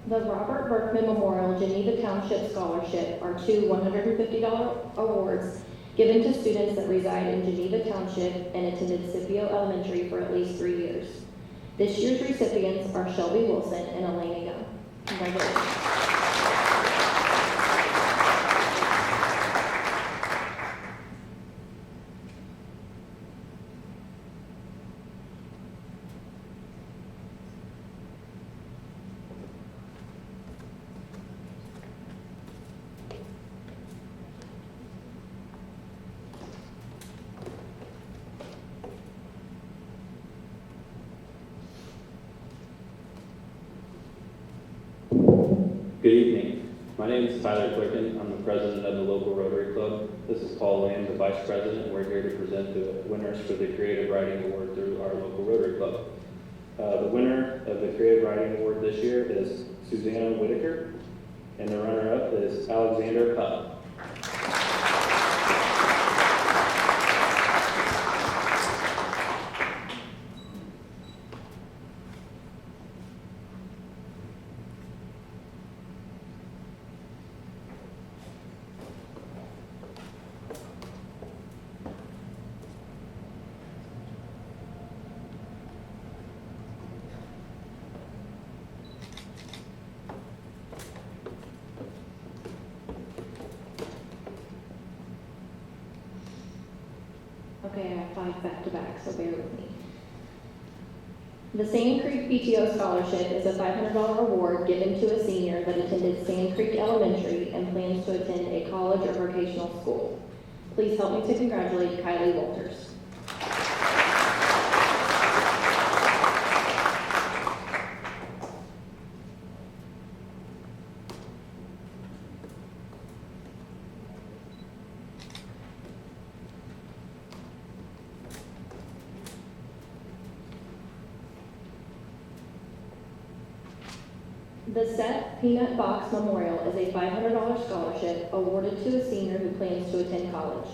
[SPEAKER 2] The Robert Berkman Memorial Geneva Township Scholarship are two $150 awards given to students that reside in Geneva Township and attended Scipio Elementary for at least 3 years. This year's recipients are Shelby Wilson and Elena Young. Congratulations.
[SPEAKER 7] Good evening. My name is Tyler Quicken. I'm the president of the local Rotary Club. This is Paul Lamb, the vice president. We're here to present the winners for the Creative Writing Award through our local Rotary Club. The winner of the Creative Writing Award this year is Susanna Whitaker, and the runner-up is Alexander Hupp.
[SPEAKER 2] Okay, I have 5 back-to-back, so bear with me. The Sand Creek PTO Scholarship is a $500 award given to a senior that attended Sand Creek Elementary and plans to attend a college or vocational school. Please help me to congratulate Kylie Walters. The Seth Peanut Box Memorial is a $500 scholarship awarded to a senior who plans to attend college.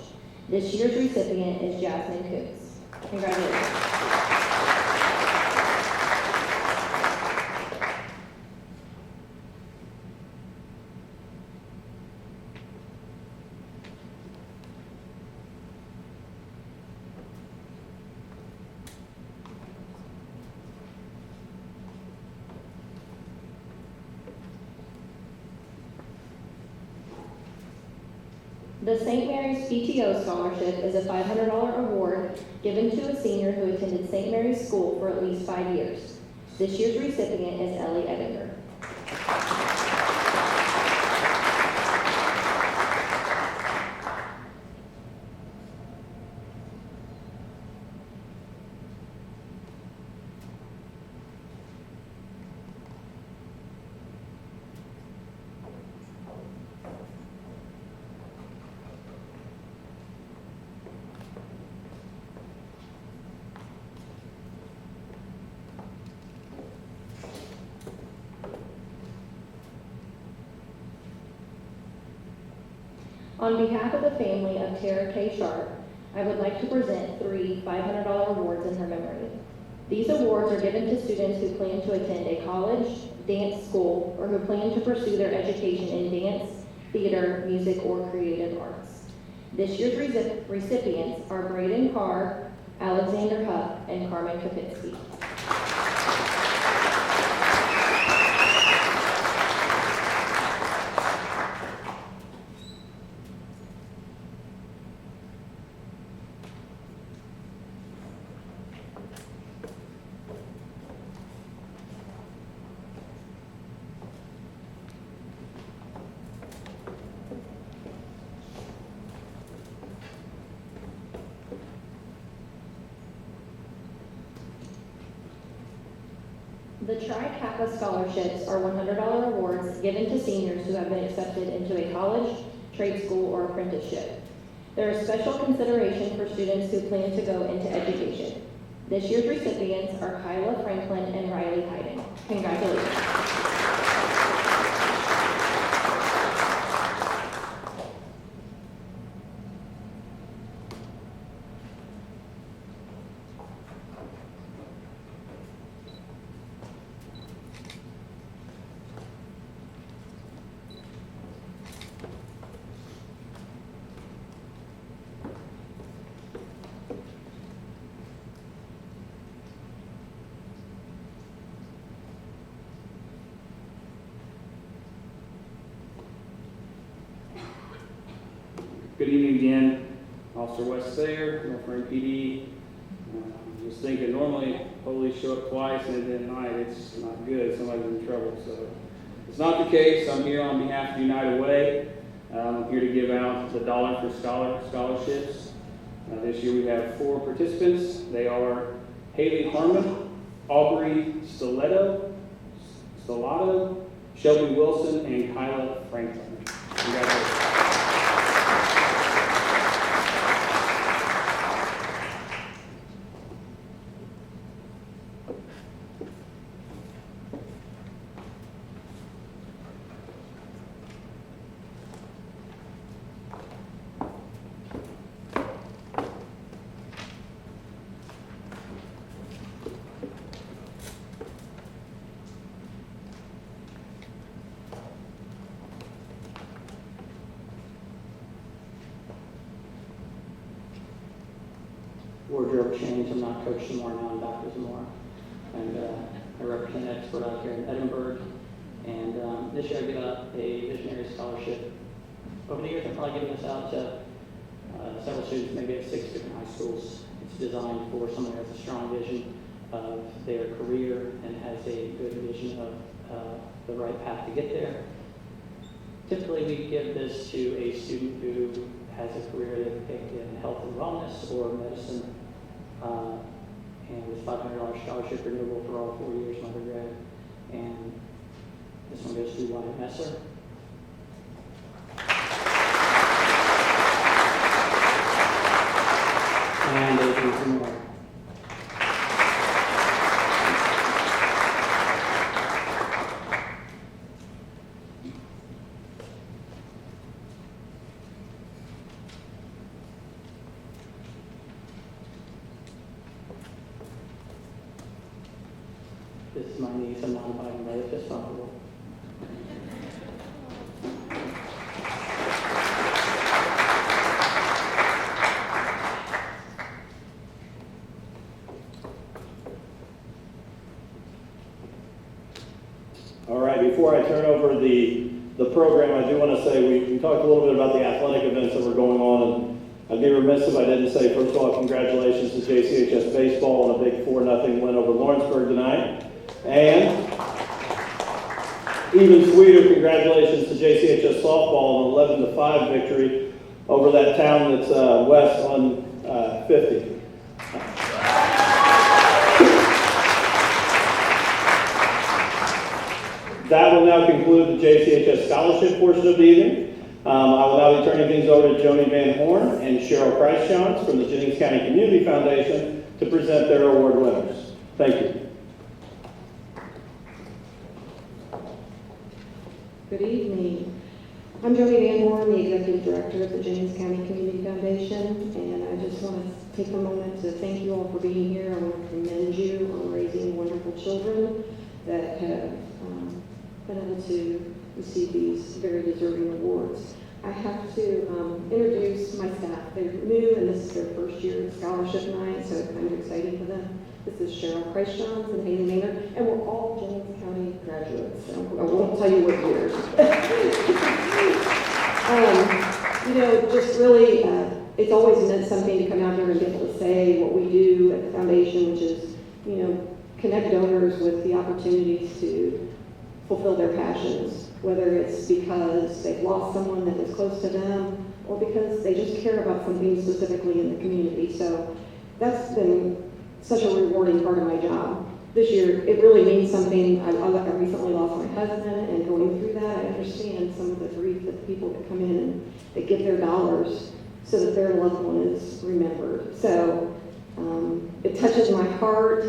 [SPEAKER 2] This year's recipient is Jasmine Coots. Congratulations. The St. Mary's PTO Scholarship is a $500 award given to a senior who attended St. Mary's School for at least 5 years. This year's recipient is Ellie Edinger. On behalf of the family of Tara K. Sharp, I would like to present 3 $500 awards in her memory. These awards are given to students who plan to attend a college, dance school, or who plan to pursue their education in dance, theater, music, or creative arts. This year's recipients are Braden Carr, Alexander Hupp, and Carmen Kapitsky. The Tri-Kappa scholarships are $100 awards given to seniors who have been accepted into a college, trade school, or apprenticeship. There is special consideration for students who plan to go into education. This year's recipients are Kyla Franklin and Riley Hayden. Congratulations.
[SPEAKER 13] Good evening again, Officer West Thayer, North Marine PD. Just thinking normally police show up twice and then at night it's not good, somebody's in trouble. So it's not the case. I'm here on behalf of United Way. I'm here to give out the $1 for scholarships. This year we have 4 participants. They are Haley Harmon, Aubrey Stellato, Shelby Wilson, and Kyla Franklin. Congratulations.
[SPEAKER 22] Wardrobe change. I'm not Coach Zamora now, I'm Dr. Zamora. And I represent Expert out here in Edinburgh. And this year I give out a visionary scholarship. Over the years I've probably given this out to several students, maybe at 6 different high schools. It's designed for someone who has a strong vision of their career and has a good vision of the right path to get there. Typically we give this to a student who has a career they've picked in health and wellness or medicine, and with $500 scholarship renewable for all 4 years of undergrad. And this one goes to Wyatt Messer. And Adrian Zamora. This is my niece, I'm not inviting her, it's just possible.
[SPEAKER 8] All right, before I turn over the program, I do want to say we talked a little bit about the athletic events that were going on, and I'd be remiss if I didn't say, first of all, congratulations to JCHS Baseball on a big 4-0 win over Lawrenceburg tonight. And even sweeter, congratulations to JCHS Softball on an 11-5 victory over that town that's west on 50. That will now conclude the JCHS scholarship portion of the evening. I will now be turning things over to Joni Van Horn and Cheryl Christchance from the Jennings County Community Foundation to present their award winners. Thank you.
[SPEAKER 10] Good evening. I'm Joni Van Horn, the Executive Director of the Jennings County Community Foundation, and I just want to take a moment to thank you all for being here. I want to commend you on raising wonderful children that have been able to receive these very deserving awards. I have to introduce my staff. They're new, and this is their first year of scholarship night, so it's kind of exciting for them. This is Cheryl Christchance and Haley Maynard, and we're all Jennings County graduates. So I won't tell you what years. Just really, it's always meant something to come out here and be able to say what we do at the foundation, which is, connect donors with the opportunities to fulfill their passions, whether it's because they've lost someone that is close to them or because they just care about something specifically in the community. So that's been such a rewarding part of my job. this year, it really means something. I recently lost my husband, and going through that, I understand some of the grief that people that come in and they give their dollars so that their loved one is remembered. So it touches my heart,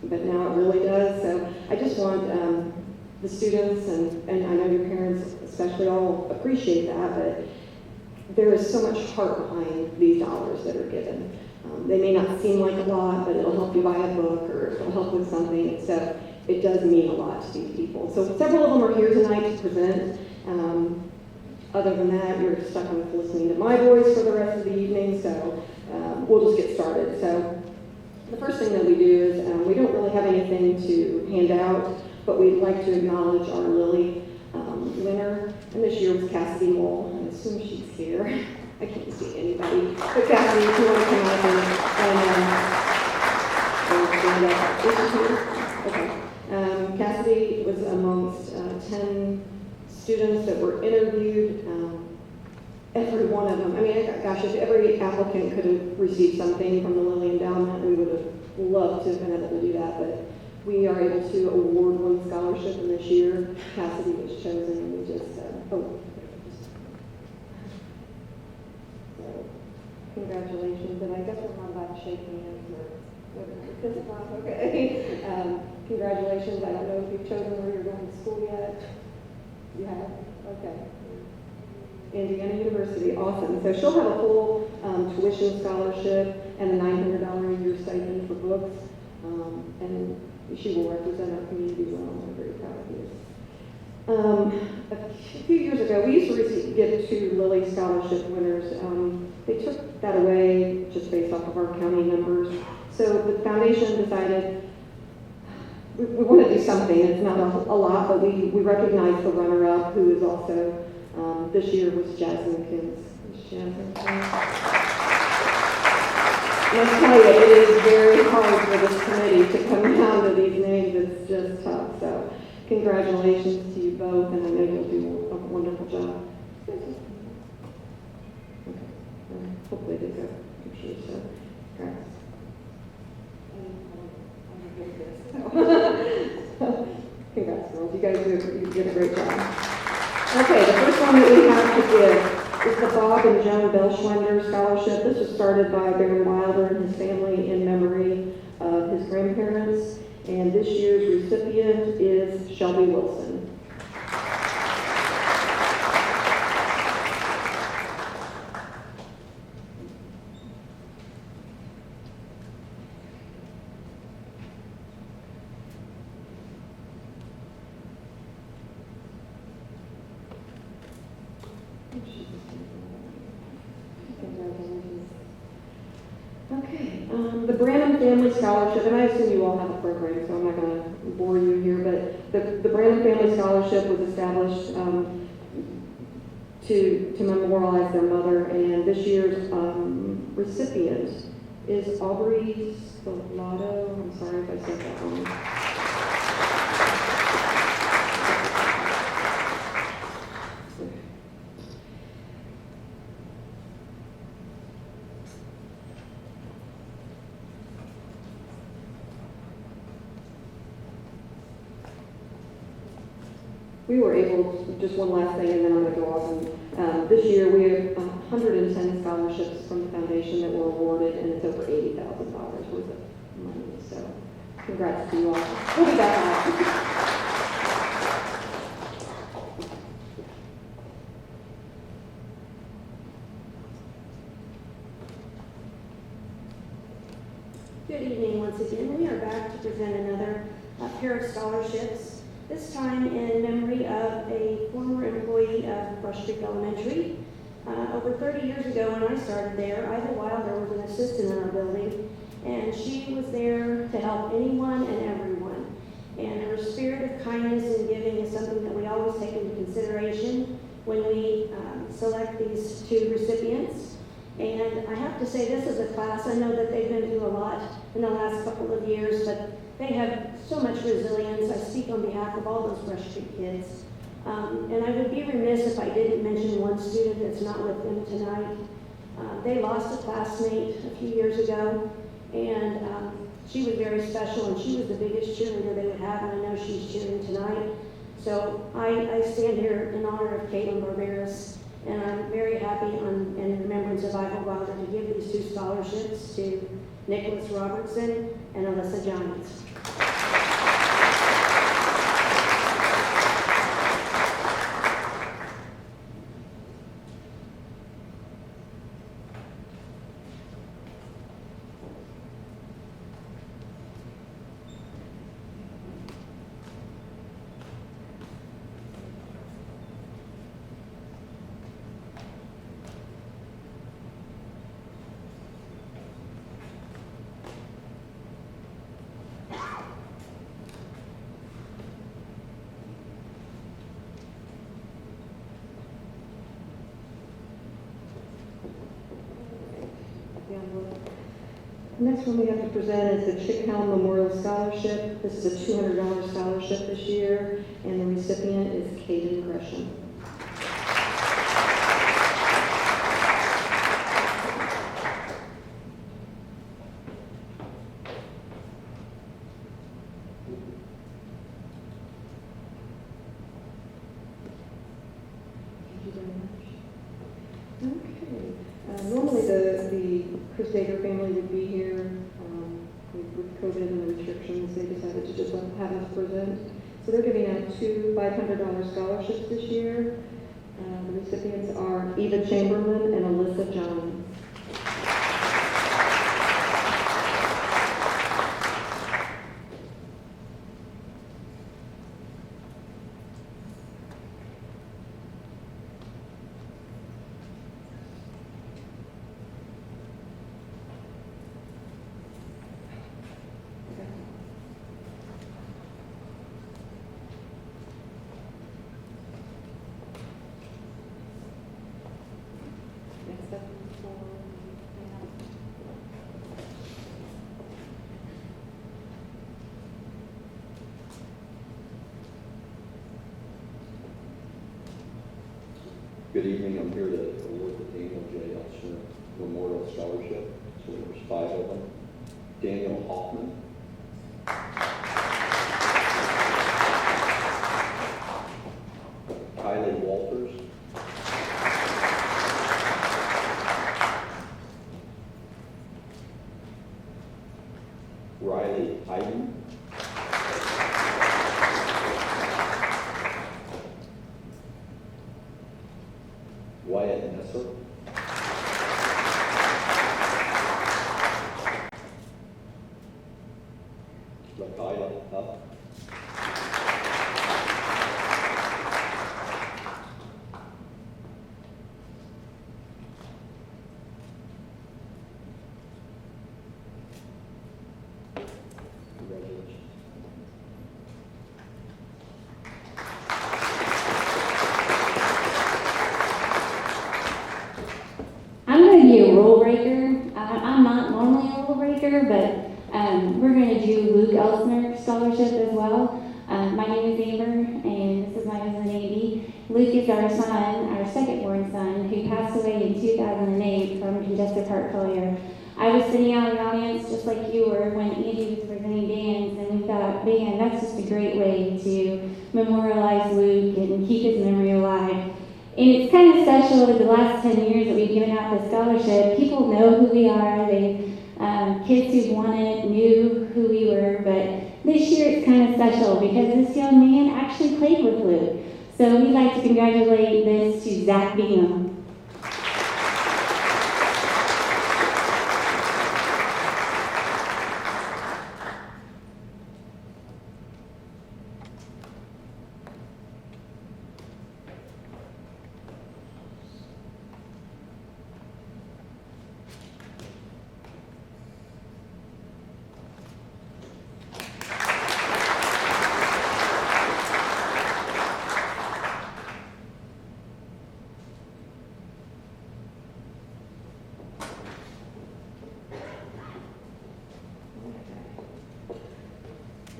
[SPEAKER 10] but now it really does. So I just want the students, and I know your parents especially all appreciate that, but there is so much heart behind these dollars that are given. They may not seem like a lot, but it'll help you buy a book or it'll help with something. So it does mean a lot to these people. So several of them are here tonight to present. Other than that, you're stuck with listening to my voice for the rest of the evening. So we'll just get started. So the first thing that we do is we don't really have anything to hand out, but we'd like to acknowledge our Lily winner. And this year was Cassidy Mole. I assume she's here. I can't see anybody. But Cassidy, if you want to come up and stand up. Okay. Cassidy was amongst 10 students that were interviewed. Every one of them. I mean, gosh, if every applicant could have received something from the Lilly Endowment, we would have loved to have been able to do that. But we are able to award one scholarship, and this year Cassidy was chosen, and we just congratulations, and I guess we're not allowed to shake hands or okay. Congratulations. I don't know if you've chosen where you're going to school yet. You have? Okay. Indiana University, awesome. So she'll have a full tuition scholarship and a $900 a year stipend for books, and she will represent our community well, and we're very proud of you. A few years ago, we used to give to Lilly Scholarship winners. They took that away just based off of our county numbers. So the foundation decided we want to do something. It's not a lot, but we recognize the runner-up, who is also, this year was Jasmine Kins. Jasmine Kins. Let's tell you, it is very hard for this committee to come down to these names. It's just tough. So congratulations to you both, and I know you'll do a wonderful job. Okay. Hopefully they go pictures. So, congrats. Congrats, girls. You guys did a great job. Okay, the first one that we have to give is the Bob and Joan Belschwender Scholarship. This was started by Barry Wilder and his family in memory of his grandparents. And this year's recipient is Shelby Wilson. Okay, the Branham Family Scholarship, and I assume you all have a program, so I'm not going to bore you here, but the Branham Family Scholarship was established to memorialize their mother, and this year's recipient is Aubrey Stellato. I'm sorry if I said that wrong. We were able, just one last thing, and then I'm going to go off. And this year we have 110 scholarships from the foundation that were awarded, and it's over $80,000 worth of money. So, congrats to you all. We'll be back out.
[SPEAKER 3] Good evening once again. We are back to present another pair of scholarships. This time in memory of a former employee of Brush Creek Elementary. Over 30 years ago when I started there, Ida Wilder was an assistant in our building, and she was there to help anyone and everyone. And her spirit of kindness and giving is something that we always take into consideration when we select these two recipients. And I have to say, this is a class, I know that they've been through a lot in the last couple of years, but they have so much resilience. I speak on behalf of all those Brush Creek kids. And I would be remiss if I didn't mention one student that's not with them tonight. They lost a classmate a few years ago, and She was very special, and she was the biggest cheerleader they would have, and I know she's cheering tonight. So I stand here in honor of Caitlin Barberis, and I'm very happy in remembrance of Ivor Wilder to give these 2 scholarships to Nicholas Robertson and Alyssa Johns.
[SPEAKER 10] The next one we have to present is the Chick Helm Memorial Scholarship. This is a $200 scholarship this year, and the recipient is Kaden Gresham. Thank you very much. Okay. Normally the Chris Dager family would be here. With COVID and the restrictions, they decided to just have us present. So they're giving out 2 $500 scholarships this year. The recipients are Eva Chamberlain and Alyssa Johns. Next up for
[SPEAKER 1] Good evening. I'm here to award the Daniel J. Elshner Memorial Scholarship. So there's 5 of them. Daniel Hoffman. Kylie Walters. Riley Hayden. Wyatt Nesser. Lakayla Huff. Congratulations.
[SPEAKER 11] I'm going to be a rule breaker. I'm not normally a rule breaker, but we're going to do Luke Elsner Scholarship as well. My name is Amber, and this is my husband, Andy. Luke is our son, our second-born son, who passed away in 2008 from congestive heart failure. I was sitting out in the audience just like you were when Andy was presenting bands, and we thought, man, that's just a great way to memorialize Luke and keep his memory alive. And it's kind of special over the last 10 years that we've given out this scholarship. People know who we are. Kids who've won it knew who we were, but this year it's kind of special because this young man actually played with Luke. So we'd like to congratulate this to Zach Bingham.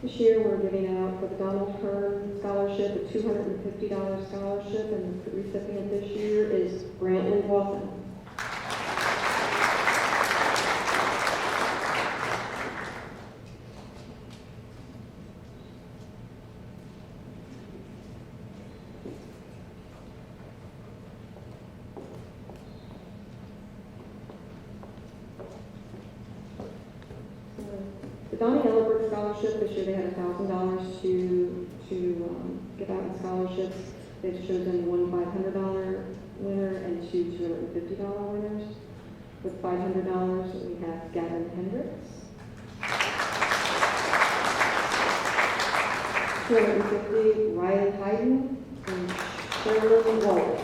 [SPEAKER 10] This year, we're giving out for the Donald Kern Scholarship a $250 scholarship, and the recipient this year is Brantley Walton. The Donnie Ellsberg Scholarship, this year they had $1,000 to give out in scholarships. They've chosen one $500 winner and two $250 winners. With $500, we have Gavin Hendricks. $250, Riley Hayden and Sherlyn Wallace.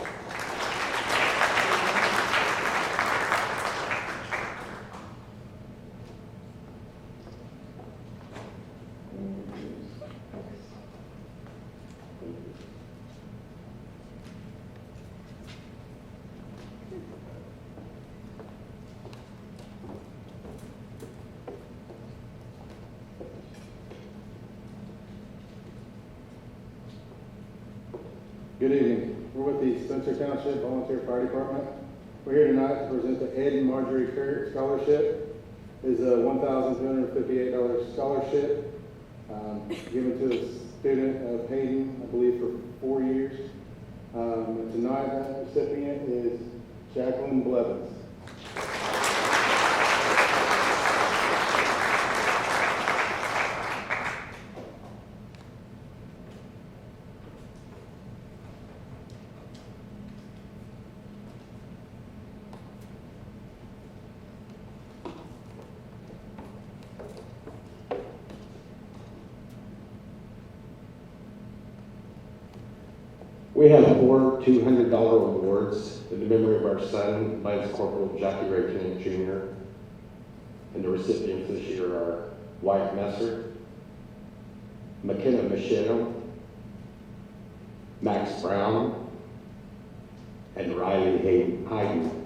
[SPEAKER 9] Good evening. We're with the Spencer Township Volunteer Fire Department. We're here tonight to present the Ed and Marjorie Currier Scholarship. It's a $1,258 scholarship given to a student of Hayden, I believe, for 4 years. And tonight, that recipient is Jacqueline Blevins.
[SPEAKER 12] We have 4 $200 awards in the memory of our son, Lance Corporal Jackie Ray King Jr. And the recipients this year are Wyatt Messer, McKenna Michelle, Max Brown, and Riley Hayden.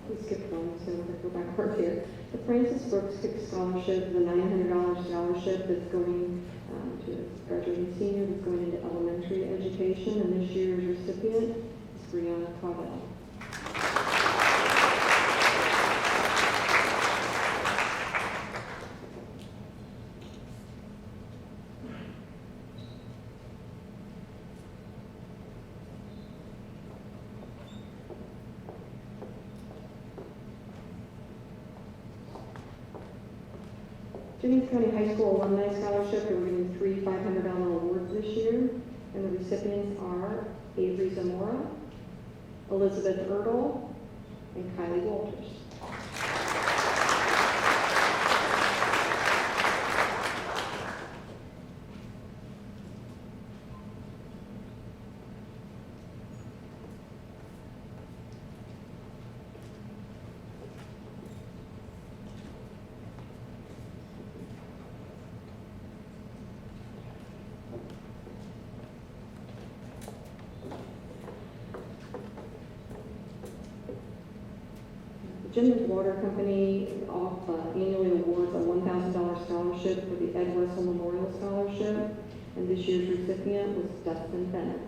[SPEAKER 10] We skipped one, so we'll go backwards here. The Francis Brooks Cook Scholarship is a $900 scholarship that's going to a graduating senior that's going into elementary education, and this year's recipient is Brianna Caudill. Jennings County High School Alumni Scholarship, we're giving 3 $500 awards this year, and the recipients are Avery Zamora, Elizabeth Erdl, and Kylie Walters. Jim's Water Company annually awards a $1,000 scholarship for the Ed Russell Memorial Scholarship, and this year's recipient was Dustin Bennett.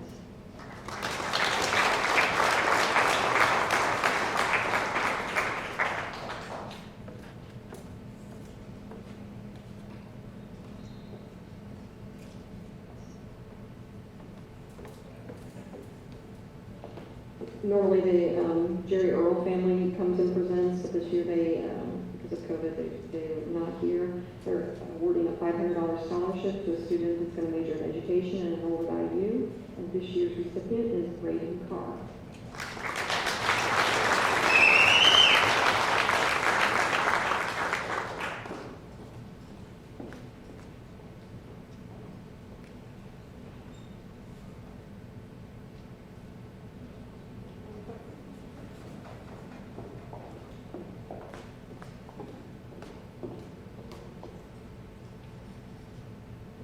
[SPEAKER 10] Normally the Jerry Earl family comes and presents, but this year they, because of COVID, they're not here. They're awarding a $500 scholarship to a student that's going to major in education and enroll at IU, and this year's recipient is Braden Carr.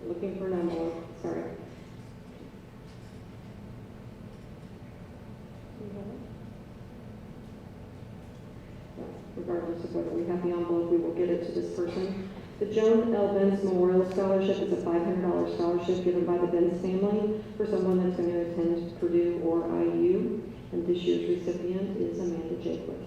[SPEAKER 10] looking for an envelope, sorry. Regardless of whether we have the envelope, we will get it to this person. The Joan L. Benz Memorial Scholarship is a $500 scholarship given by the Benz family for someone that's going to attend Purdue or IU. And this year's recipient is Amanda Jacobs.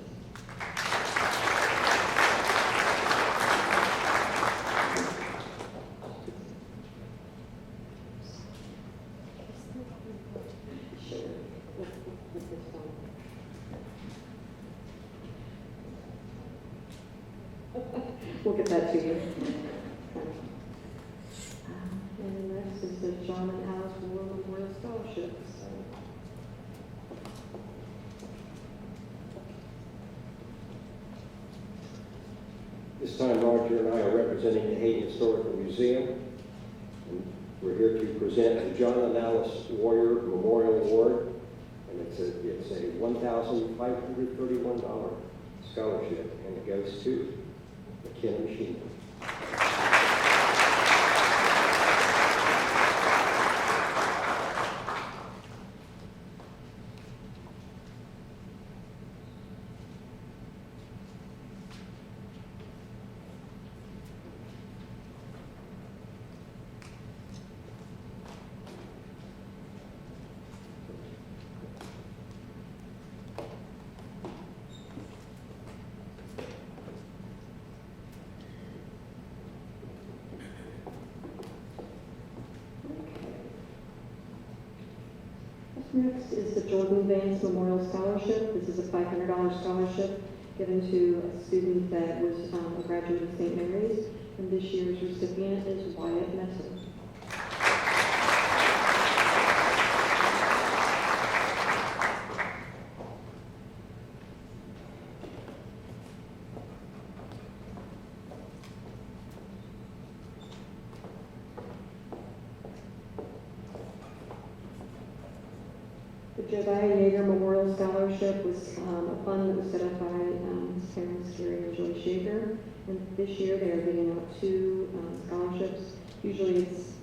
[SPEAKER 10] We'll get that to you. And next is the John and Alice War Memorial Scholarship.
[SPEAKER 17] This time, Roger and I are representing the Hayden Historical Museum. And we're here to present the John and Alice Warrior Memorial Award. And it's a $1,531 scholarship, and it goes to McKenna Machine.
[SPEAKER 10] Next is the Jordan Vance Memorial Scholarship. This is a $500 scholarship given to a student that was a graduate of St. Mary's, and this year's recipient is Wyatt Messer. The Jediah Yeager Memorial Scholarship was a fund that was set up by his parents, Gary and Joyce Yeager. And this year they are giving out 2 scholarships. Usually it's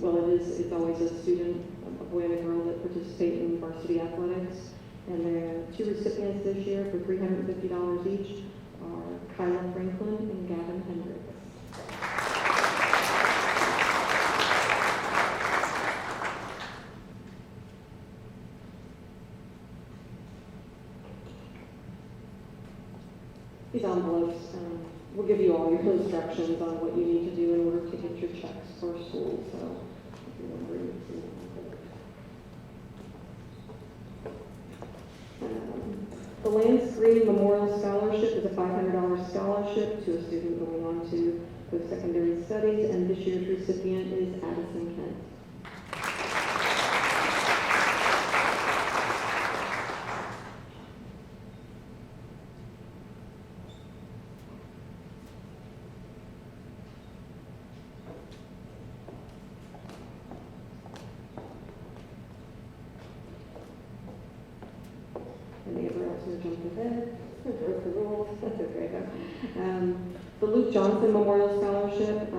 [SPEAKER 10] always a student, a boy and a girl that participate in varsity athletics. And there are 2 recipients this year for $350 each are Kyla Franklin and Gavin Hendricks. These envelopes will give you all your instructions on what you need to do in order to get your checks for school. So, if you want to bring it to the Lance Green Memorial Scholarship is a $500 scholarship to a student going on to post-secondary studies, and this year's recipient is Addison Kent. Jump ahead, broke the rules, that's okay though. The Luke Johnson Memorial Scholarship,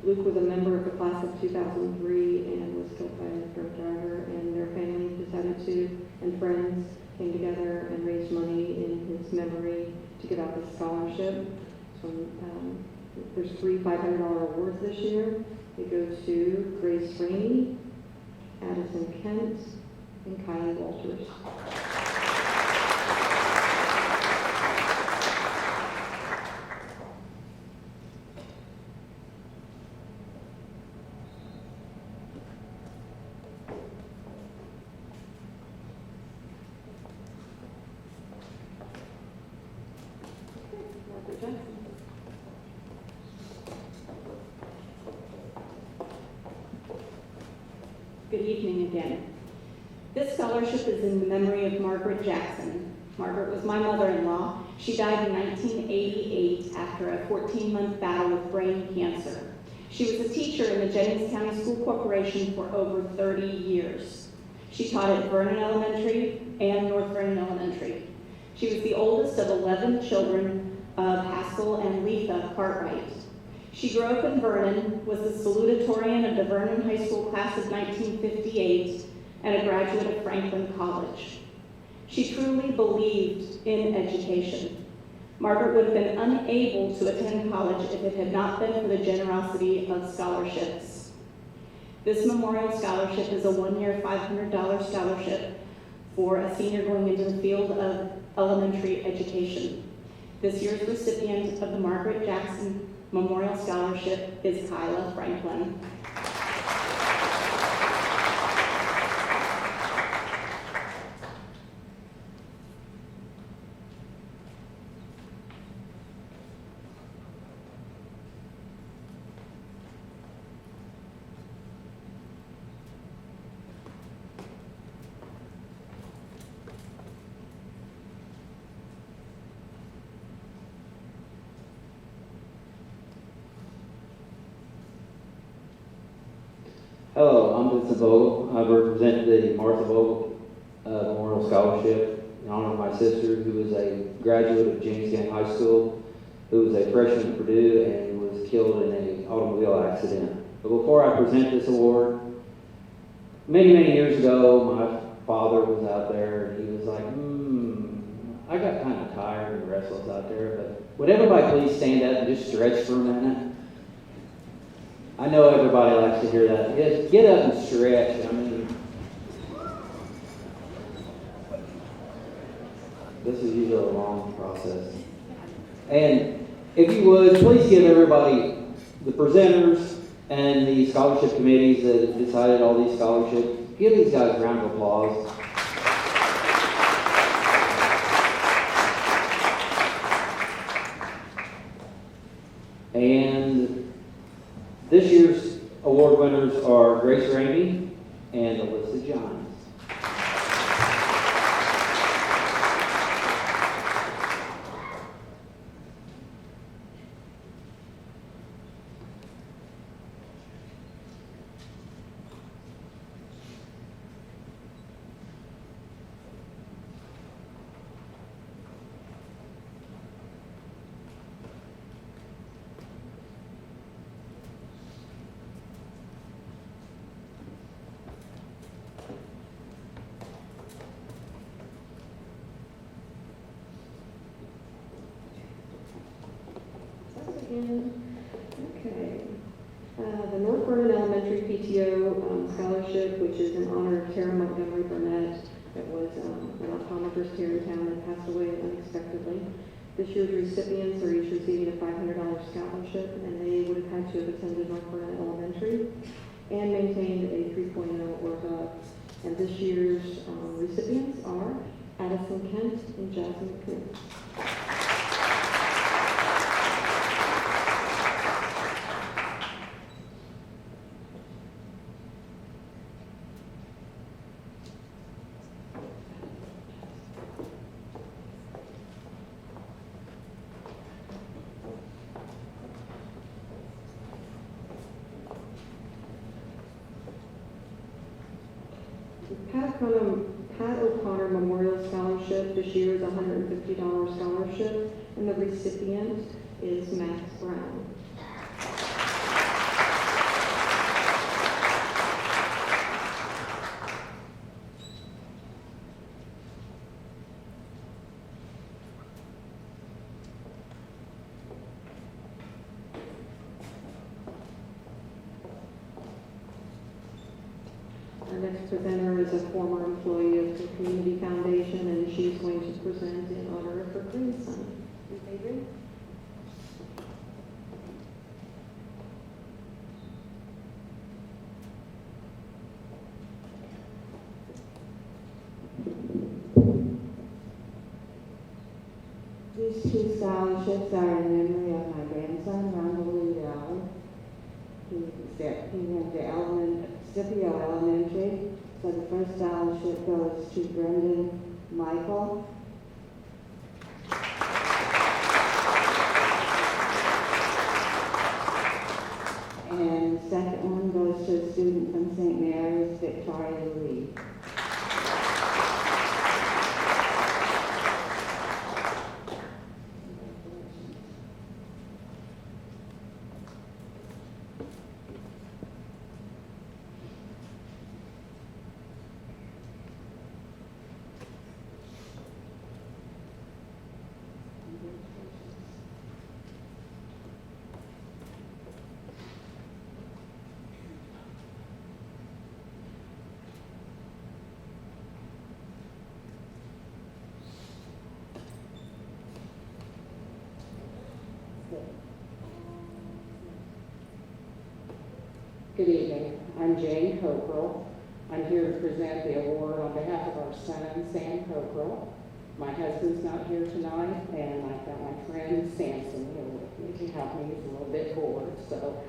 [SPEAKER 10] Luke was a member of the class of 2003 and was killed by a drunk driver, and their family decided to, and friends came together and raised money in his memory to give out this scholarship. So there's 3 $500 awards this year. They go to Grace Rainey, Addison Kent, and Kylie Walters.
[SPEAKER 4] Good evening again. This scholarship is in memory of Margaret Jackson. Margaret was my mother-in-law. She died in 1988 after a 14-month battle with brain cancer. She was a teacher in the Jennings County School Corporation for over 30 years. She taught at Vernon Elementary and North Vernon Elementary. She was the oldest of 11 children of Haskell and Letha Cartwright. She grew up in Vernon, was the salutatorian of the Vernon High School class of 1958, and a graduate of Franklin College. She truly believed in education. Margaret would have been unable to attend college if it had not been for the generosity of scholarships. This memorial scholarship is a one-year $500 scholarship for a senior going into the field of elementary education. This year's recipient of the Margaret Jackson Memorial Scholarship is Kyla Franklin.
[SPEAKER 1] Hello, I'm Vincent Vogel. I represent the Martha Vogel Memorial Scholarship in honor of my sister, who is a graduate of James County High School, who was a freshman at Purdue and was killed in an automobile accident. But before I present this award, many years ago, my father was out there and he was like, I got kind of tired and restless out there, but would everybody please stand up and just stretch for a minute? I know everybody likes to hear that. Just get up and stretch. I mean, this is usually a long process. And if you would, please give everybody, the presenters and the scholarship committees that decided all these scholarships, give these guys a round of applause. And this year's award winners are Grace Ramey and Alyssa Johns.
[SPEAKER 10] Okay. The North Vernon Elementary PTO Scholarship, which is in honor of Tara Montgomery Burnett, that was an optometrist here in town and passed away unexpectedly. This year's recipients are each receiving a $500 scholarship, and they would have had to have attended North Vernon Elementary and maintained a 3.0 or above. And this year's recipients are Addison Kent and Jasmine Coon. Pat O'Connor Memorial Scholarship this year is a $150 scholarship, and the recipient is Max Brown. Our next presenter is a former employee of the Community Foundation, and she's going to present in honor of her grandson. Adrian?
[SPEAKER 14] These two scholarships are in memory of my grandson, Ronald Liddell. He went to Scipio Elementary. So the first scholarship goes to Brendan Michael. And the second one goes to a student from St. Mary's, Victoria Lee.
[SPEAKER 5] Good evening. I'm Jane Cockrell. I'm here to present the award on behalf of our son, Sam Cockrell. My husband's not here tonight, and I've got my friend Samson here with me to help me. He's a little bit bored. So,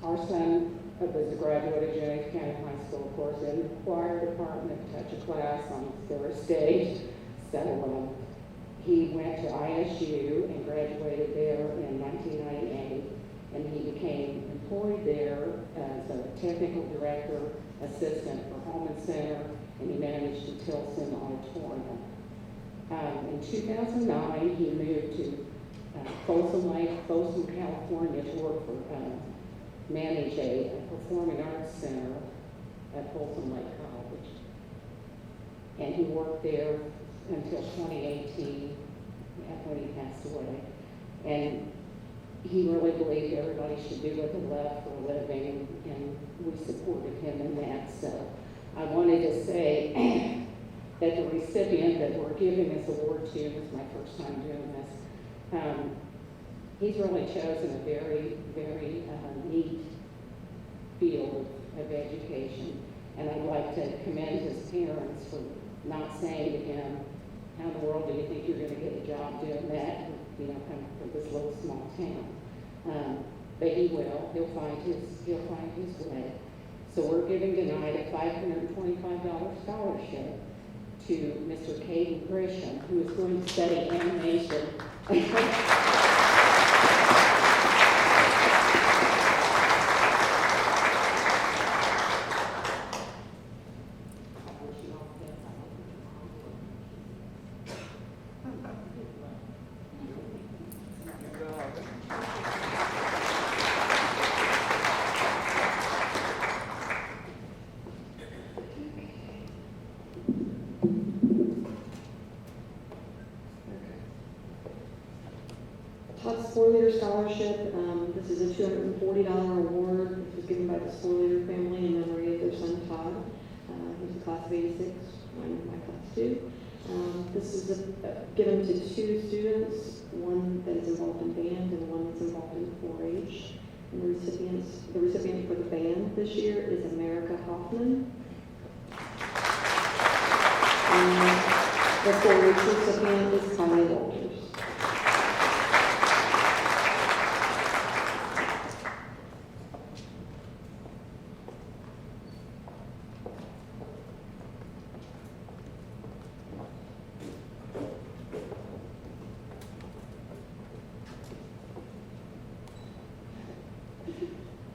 [SPEAKER 5] our son was a graduate of Jennings County High School, of course, in the choir department, touch a class on the first stage. So, he went to ISU and graduated there in 1998, and he became employed there as a technical director, assistant for Home and Center, and he managed the Tilson Auditorium. In 2009, he moved to Folsom Lake, Folsom, California, to work for, manage a performing arts center at Folsom Lake College. And he worked there until 2018, when he passed away. And he really believed everybody should do what they love for a living, and we supported him in that. So I wanted to say that the recipient that we're giving this award to, this is my first time doing this, he's really chosen a very, very neat field of education. And I'd like to commend his parents for not saying to him, how in the world do you think you're going to get a job doing that, you know, coming from this little small town? But he will. He'll find his way. So we're giving tonight a $525 scholarship to Mr. Caden Grisham, who is going to study animation.
[SPEAKER 10] Top Sport Leader Scholarship, this is a $240 award. This was given by the Sport Leader family in memory of their son Todd. He's a class of 86, I'm my class 2. This is given to 2 students, one that is involved in band and one that's involved in 4-H. And the recipient for the band this year is America Hoffman. And the 4-H recipient is Kylie Walters.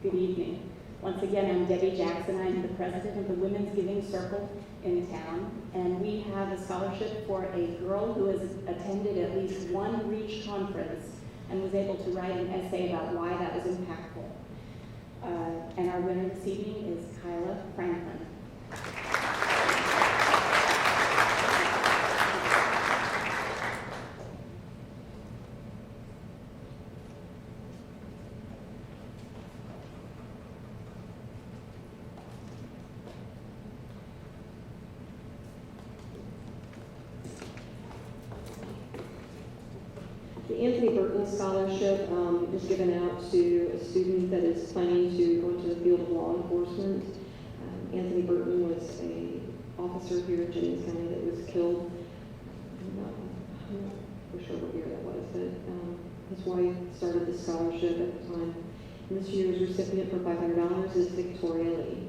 [SPEAKER 4] Good evening. Once again, I'm Debbie Jackson. I'm the president of the Women's Giving Circle in town, and we have a scholarship for a girl who has attended at least one REACH conference and was able to write an essay about why that was impactful. And our winner this evening is Kyla Franklin.
[SPEAKER 10] The Anthony Burton Scholarship is given out to a student that is planning to go into the field of law enforcement. Anthony Burton was an officer here in Jennings County that was killed. I'm not for sure what year that was, but his wife started the scholarship at the time. And this year's recipient for $500 is Victoria Lee.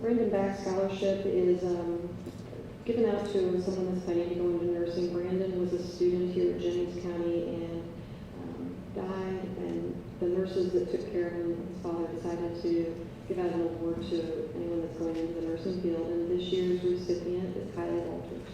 [SPEAKER 10] Brendan Back Scholarship is given out to someone that's planning to go into nursing. Brandon was a student here at Jennings County and died, and the nurses that took care of him, his father decided to give out an award to anyone that's going into the nursing field, and this year's recipient is Kylie Walters.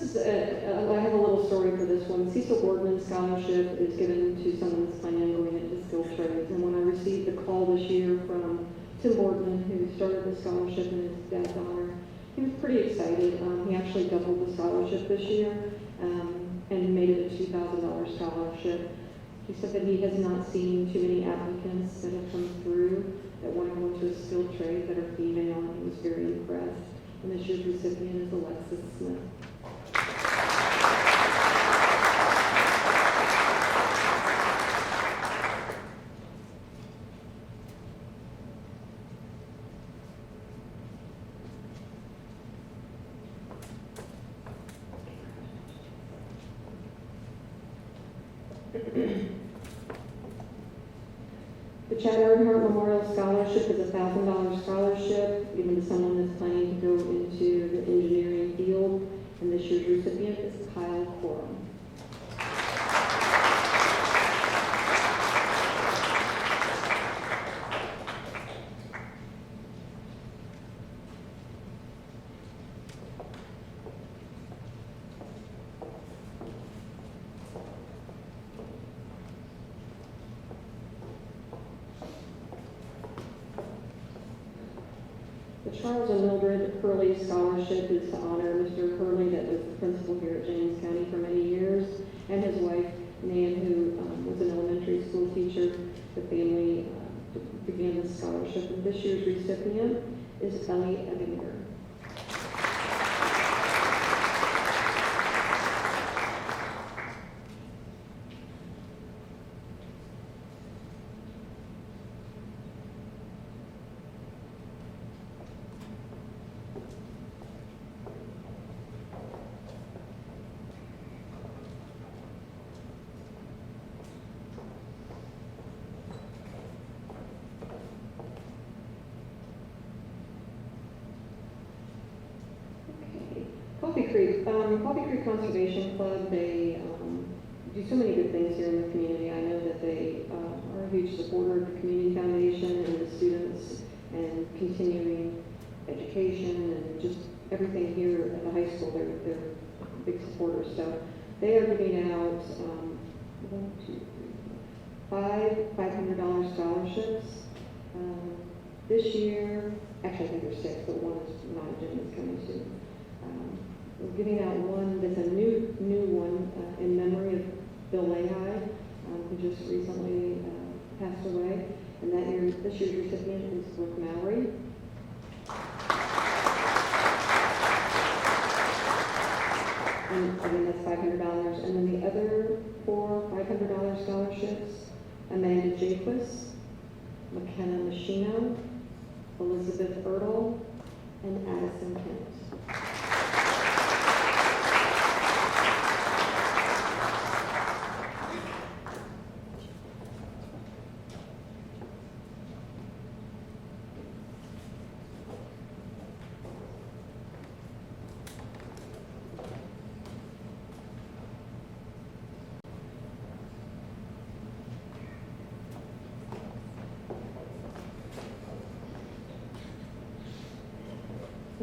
[SPEAKER 10] This is, I have a little story for this one. Cecil Boardman Scholarship is given to someone that's planning on going into skilled trades. And when I received the call this year from Tim Boardman, who started the scholarship in his dad's honor, he was pretty excited. He actually doubled the scholarship this year and made it a $2,000 scholarship. He said that he has not seen too many applicants that have come through that want to go into a skilled trade that are female, and he was very impressed. And this year's recipient is Alexis Smith. The Chad Earnhardt Memorial Scholarship is a $1,000 scholarship given to someone that's planning to go into the engineering field, and this year's recipient is Kyle Corum. The Charles and Mildred Hurley Scholarship is to honor Mr. Hurley, that was the principal here at James County for many years, and his wife, Nan, who was an elementary school teacher. The family began this scholarship, and this year's recipient is Ellie Ebinger. Coffee Creek Conservation Club, they do so many good things here in the community. I know that they are a huge supporter of the Community Foundation and the students and continuing education and just everything here at the high school. They're big supporters. So they are giving out five $500 scholarships. This year, actually I think there's 6, but one is not a gym that's coming soon. We're giving out one that's a new one in memory of Bill Lehi, who just recently passed away. And this year's recipient is Brooke Mallory. And again, that's $500. And then the other 4 $500 scholarships: Amanda Jaquis, McKenna Machino, Elizabeth Ertl, and Addison Kent.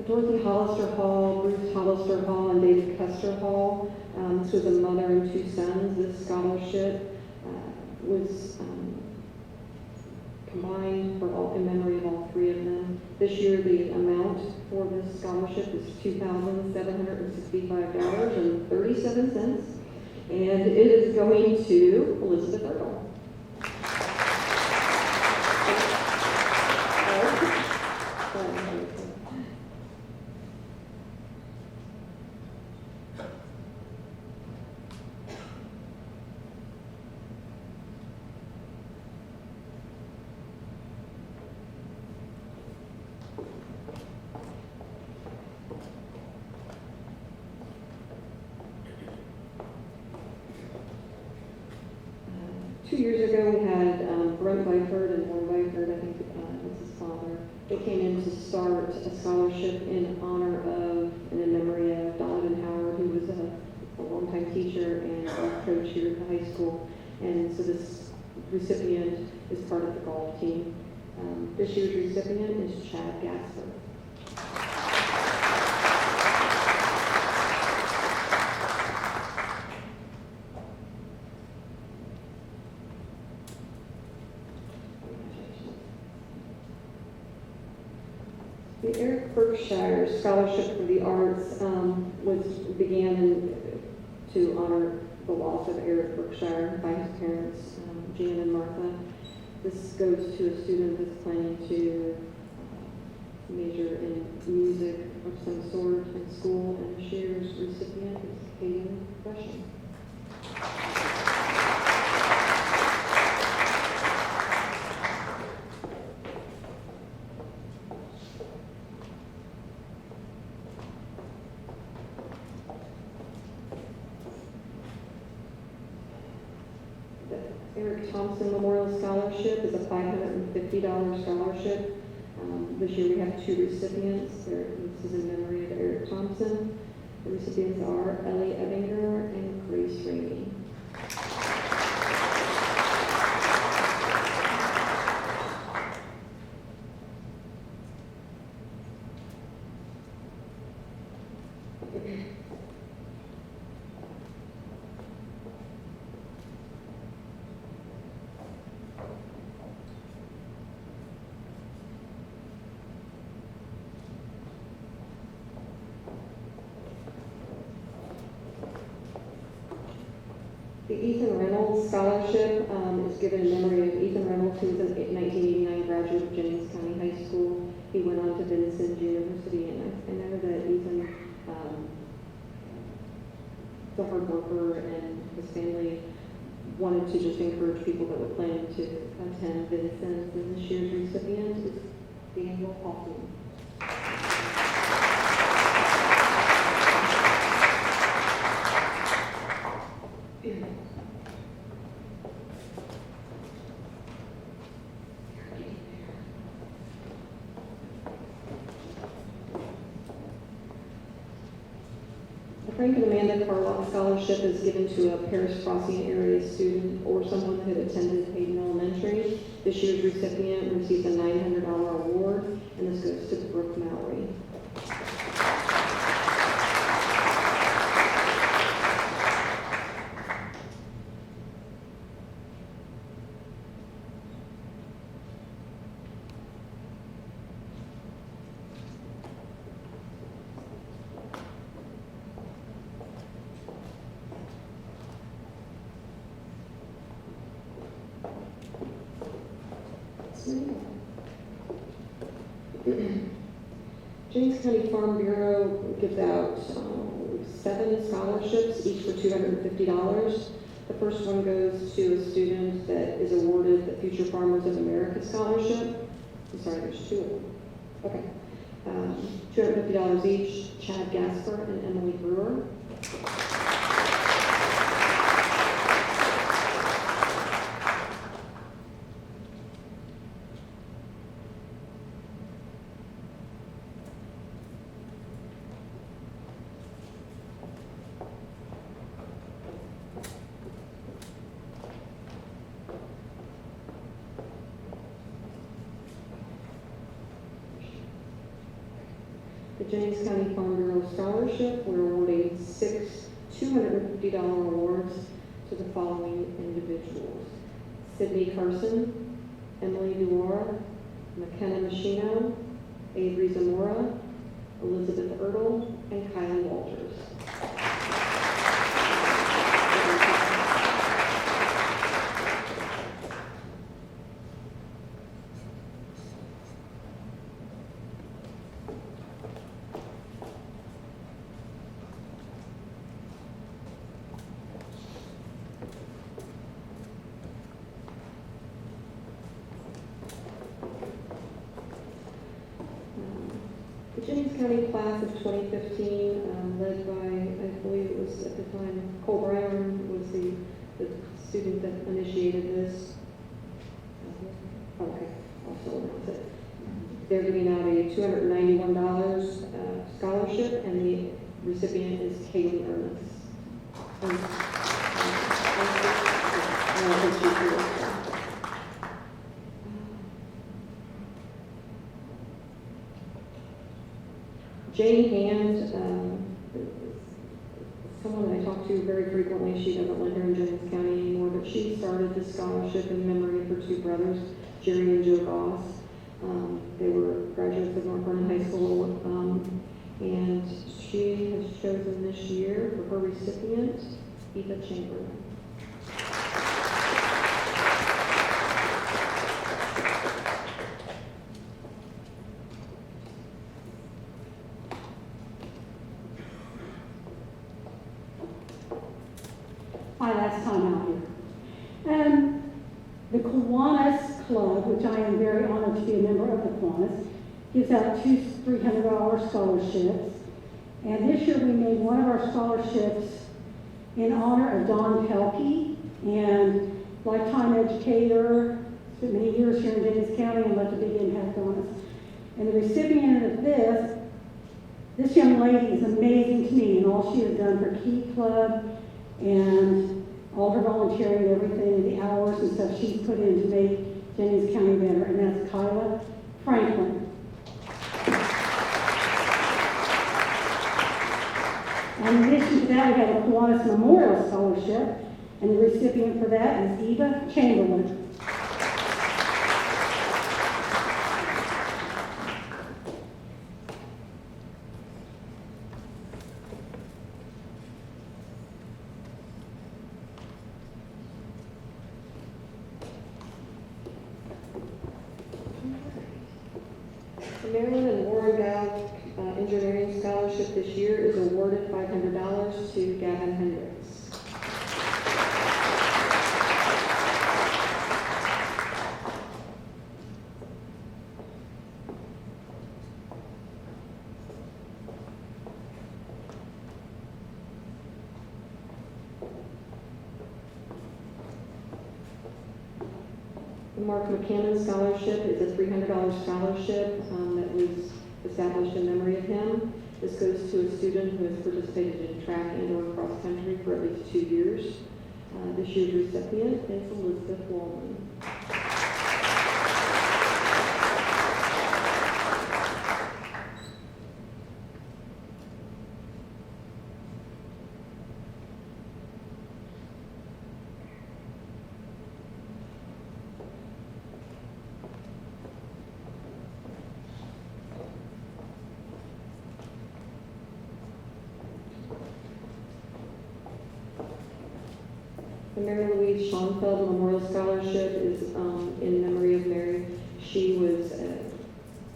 [SPEAKER 10] Dorothy Hollister Hall, Bruce Hollister Hall, and David Custer Hall. This was a mother and 2 sons. This scholarship was combined in memory of all 3 of them. This year, the amount for this scholarship is $2,765.37, and it is going to Elizabeth Ertl. We had Brent Byford and Warren Byford, I think that's his father. They came in to start a scholarship in honor of and in memory of Donovan Howard, who was a longtime teacher and coach here at the high school. And so this recipient is part of the golf team. This year's recipient is Chad Gasper. Berkshire Scholarship for the Arts began to honor the loss of Eric Berkshire by his parents, Jan and Martha. This goes to a student that's planning to major in music of some sort in school, and this year's recipient is Hayden Gresham. The Eric Thompson Memorial Scholarship is a $550 scholarship. This year we have 2 recipients. This is in memory of Eric Thompson. The recipients are Ellie Ebinger and Grace Ramey. The Ethan Reynolds Scholarship is given in memory of Ethan Reynolds, who was a 1989 graduate of Jennings County High School. He went on to Vincennes University, and I know that Ethan is a hard worker, and his family wanted to just encourage people that were planning to attend Vincennes. And this year's recipient is Daniel Hoffman. Frank and Amanda Carlock Scholarship is given to a Paris Crossing area student or someone who attended Hayden Elementary. This year's recipient receives a $900 award, and this goes to Brooke Mallory. Jennings County Farm Bureau gives out 7 scholarships, each for $250. The first one goes to a student that is awarded the Future Farmers of America Scholarship. I'm sorry, there's 2 of them. Okay. $250 each, Chad Gasper and Emily Brewer. The Jennings County Farm Bureau Scholarship, we're awarding 6 $250 awards to the following individuals: Sydney Carson, Emily Duar, McKenna Machino, Avery Zamora, Elizabeth Ertle, and Kylie Walters. The Jennings County class of 2015, led by, I believe it was at the time, Cole Brown was the student that initiated this. Okay, also announce it. They're giving out a $291 scholarship, and the recipient is Kaylee Ernest. Jane Hand, someone that I talk to very frequently. She doesn't live here in Jennings County anymore, but she started this scholarship in memory of her 2 brothers, Jerry and Joe Goss. They were graduates of North Vernon High School, and she has chosen this year for her recipient, Eva Chamberlain.
[SPEAKER 19] My last time out here. The Kiwanis Club, which I am very honored to be a member of the Kiwanis, gives out two $300 scholarships. And this year we made one of our scholarships in honor of Don Pelkey, and lifetime educator, spent many years here in James County and left a big impact on us. And the recipient of this young lady is amazing to me, and all she has done for Key Club and all her volunteering and everything, the hours and stuff she's put in to make Jennings County better, and that's Kyla Franklin. And in addition to that, we have a Kiwanis Memorial Scholarship, and the recipient for that is Eva Chamberlain.
[SPEAKER 10] The Maryland and Warrendow Engineering Scholarship this year is awarded $500 to Gavin Hendricks. The Mark McCammon Scholarship is a $300 scholarship that was established in memory of him. This goes to a student who has participated in track and/or cross country for at least 2 years. This year's recipient is Elizabeth Wallman. The Mary Louise Schoenfeld Memorial Scholarship is in memory of Mary. She was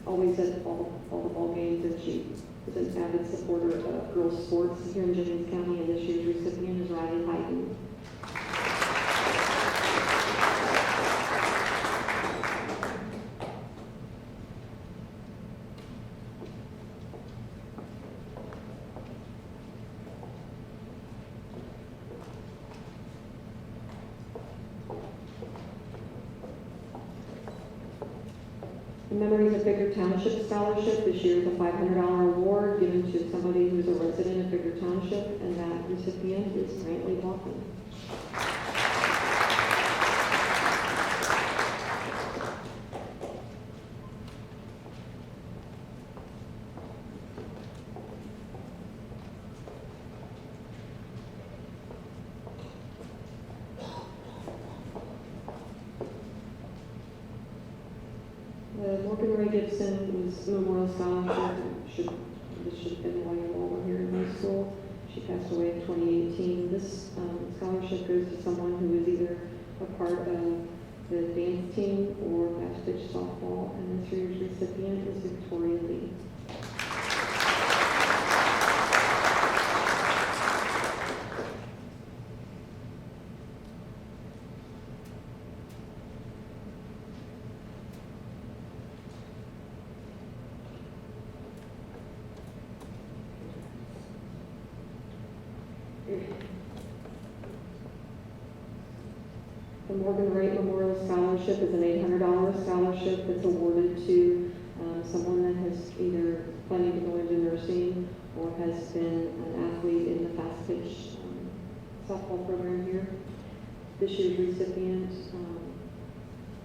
[SPEAKER 10] always at all the ball games, and she was an avid supporter of girls' sports here in Jennings County, and this year's recipient is Riley Hyden. The Memories of Figure Township Scholarship this year is a $500 award given to somebody who is a resident of Figure Township, and that recipient is Brantley Walken. The Morgan Ray Gibson was Memorial Scholarship. This should have been while you all were here in high school. She passed away in 2018. This scholarship goes to someone who is either a part of the dance team or fast pitch softball, and this year's recipient is Victoria Lee. The Morgan Wright Memorial Scholarship is an $800 scholarship that's awarded to someone that has either planning to go into nursing or has been an athlete in the fast pitch softball program here. This year's recipient,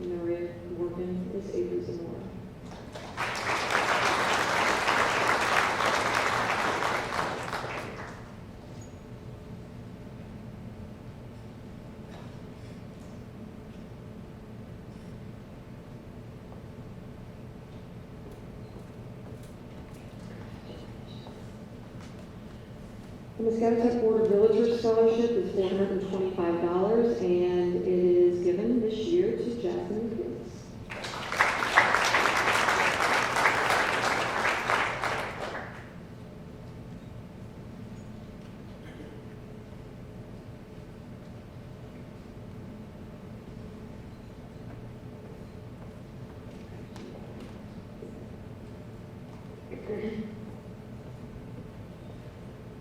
[SPEAKER 10] Maria Morgan, is Avery Zamora. The Muscatatuck Board of Realtors Scholarship is $425, and it is given this year to Jasmine Pitts.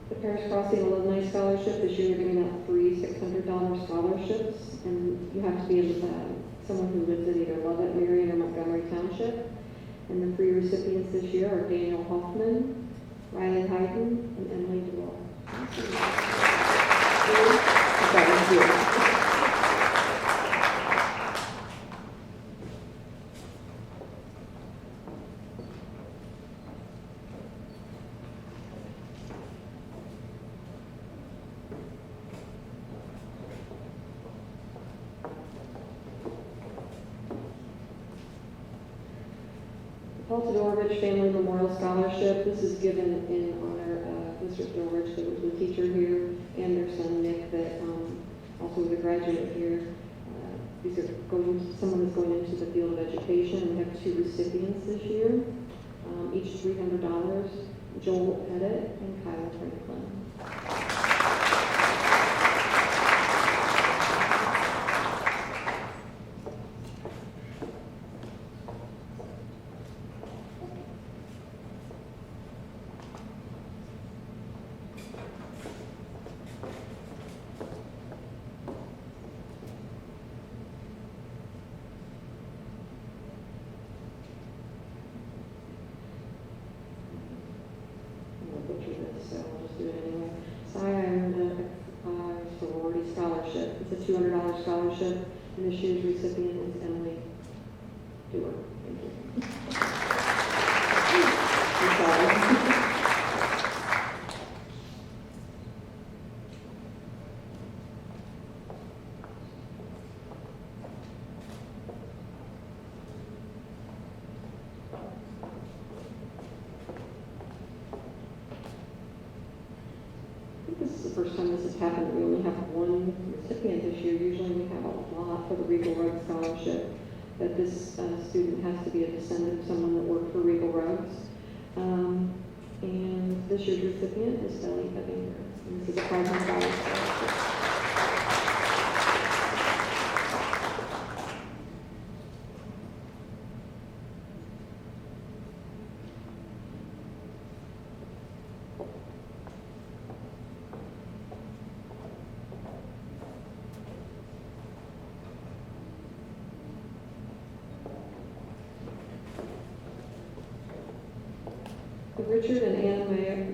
[SPEAKER 10] The Paris Crossing Alumni Scholarship, this year we're giving out 3 $600 scholarships, and you have to be someone who lives in either Lovett, Marion, or Montgomery Township. And the 3 recipients this year are Daniel Hoffman, Riley Hayden, and Emily DeWall. Paul Todorich Family Memorial Scholarship. This is given in honor of Mr. Todorich, that was a teacher here, and their son Nick, that also was a graduate here. These are someone that's going into the field of education. We have 2 recipients this year, each $300. Joel Pettit and Kyle Franklin. So I'll just do it anyway. So I earned a sorority scholarship. It's a $200 scholarship, and this year's recipient is Emily Dewar. Thank you. I'm sorry. This is the first time this has happened. We only have 1 recipient this year. Usually we have a lot for the Regal Rug Scholarship. But this student has to be a descendant of someone that worked for Regal Rugs. And this year's recipient is Sally Evinger. And this is a $500 scholarship. The Richard and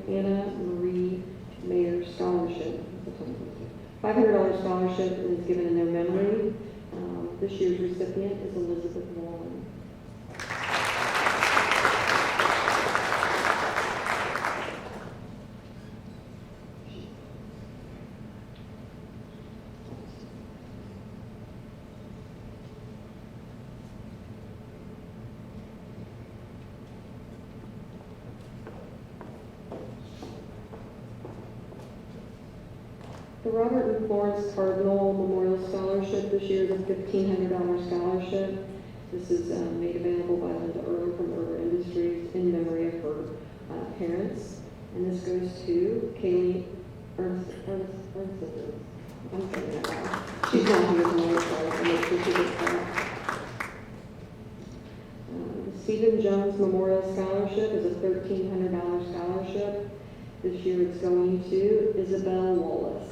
[SPEAKER 10] Anna Marie Mayer Scholarship. $500 scholarship is given in their memory. This year's recipient is Elizabeth Wallen. The Robert and Florence Cardinal Memorial Scholarship this year is a $1,500 scholarship. This is made available by Linda Earler from Earler Industries in memory of her parents. And this goes to Kaylee Ernst. I'm saying that wrong. She's not here tonight, so I'll make sure she gets that. The Stephen Jones Memorial Scholarship is a $1,300 scholarship. This year it's going to Isabel Wallace.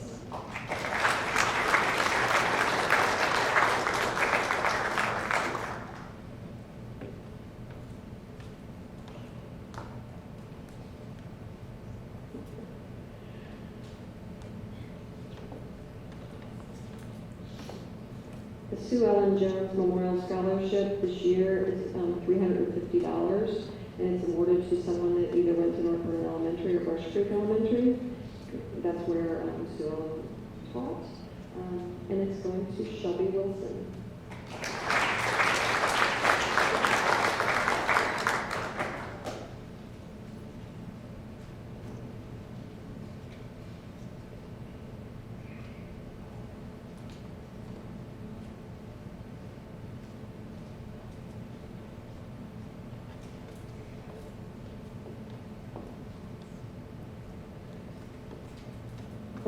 [SPEAKER 10] The Sue Ellen Jones Memorial Scholarship this year is $350, and it's awarded to someone that either went to North Vernon Elementary or Brush Creek Elementary. That's where Sue Ellen taught, and it's going to Shelby Wilson.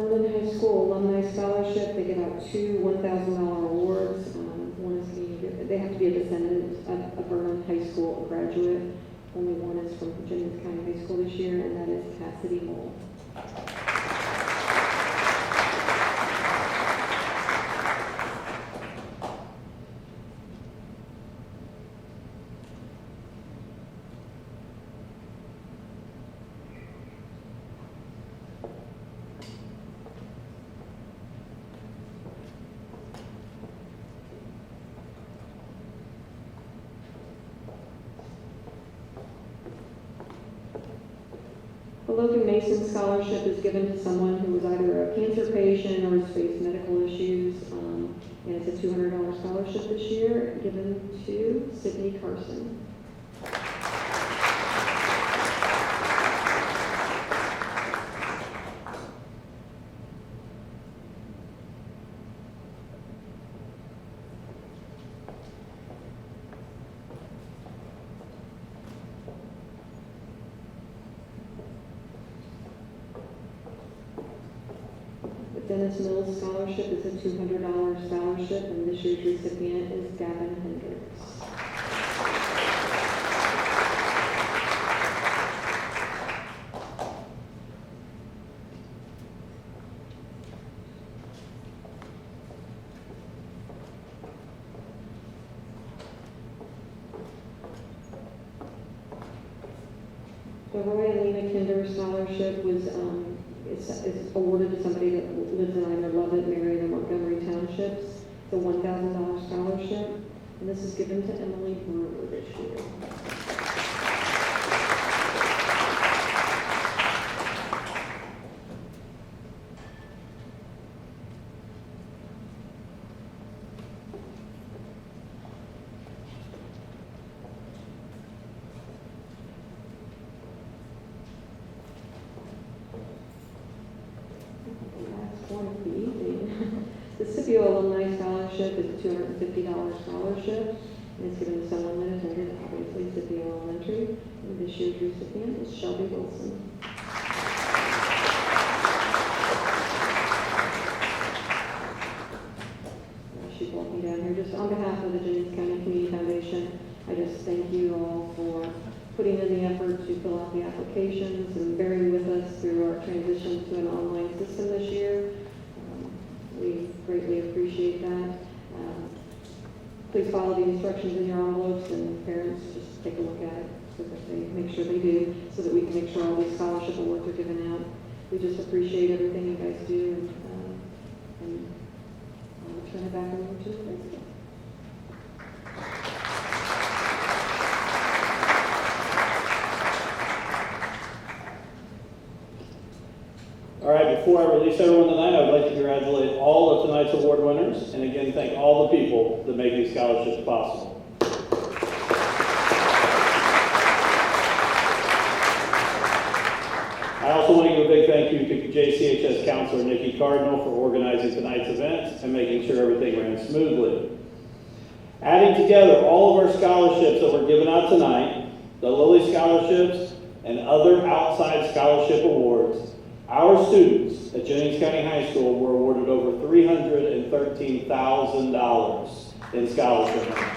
[SPEAKER 10] Vernon High School Alumni Scholarship. They give out two $1,000 awards. One is they have to be a descendant of Vernon High School graduate. Only one is from Jennings County High School this year, and that is Cassidy Mole. The Logan Mason Scholarship is given to someone who is either a cancer patient or has faced medical issues, and it's a $200 scholarship this year, given to Sydney Carson. Dennis Mills Scholarship is a $200 scholarship, and this year's recipient is Gavin Hendricks. The Roy and Lena Kinder Scholarship was it's awarded to somebody that lives in either Lovett, Marion, or Montgomery Townships. It's a $1,000 scholarship, and this is given to Emily Brewer this year. The Scipio Alumni Scholarship is a $250 scholarship, and it's given to someone that attended, obviously, Scipio Elementary. And this year's recipient is Shelby Wilson. She brought me down here. Just on behalf of the Jennings County Community Foundation, I just thank you all for putting in the effort to fill out the applications and bearing with us through our transition to an online system this year. We greatly appreciate that. Please follow the instructions in your envelopes, and parents just take a look at it so that they make sure they do, so that we can make sure all these scholarship awards are given out. We just appreciate everything you guys do, and I'll turn it back over to the principal.
[SPEAKER 8] All right, before I release everyone tonight, I would like to congratulate all of tonight's award winners, and again, thank all the people that make these scholarships possible. I also want to give a big thank you to JCHS Counselor Nikki Cardinal for organizing tonight's event and making sure everything ran smoothly. Adding together all of our scholarships that were given out tonight, the Lilly Scholarships, and other outside scholarship awards, our students at Jennings County High School were awarded over $313,000 in scholarship money.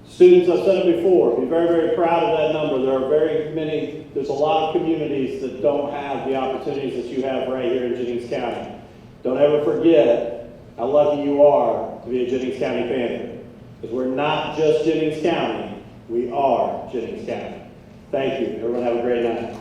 [SPEAKER 8] Students, I've said it before, be very, very proud of that number. There's a lot of communities that don't have the opportunities that you have right here in Jennings County. Don't ever forget how lucky you are to be a Jennings County Panther, because we're not just Jennings County. We are Jennings County. Thank you. Everyone have a great night.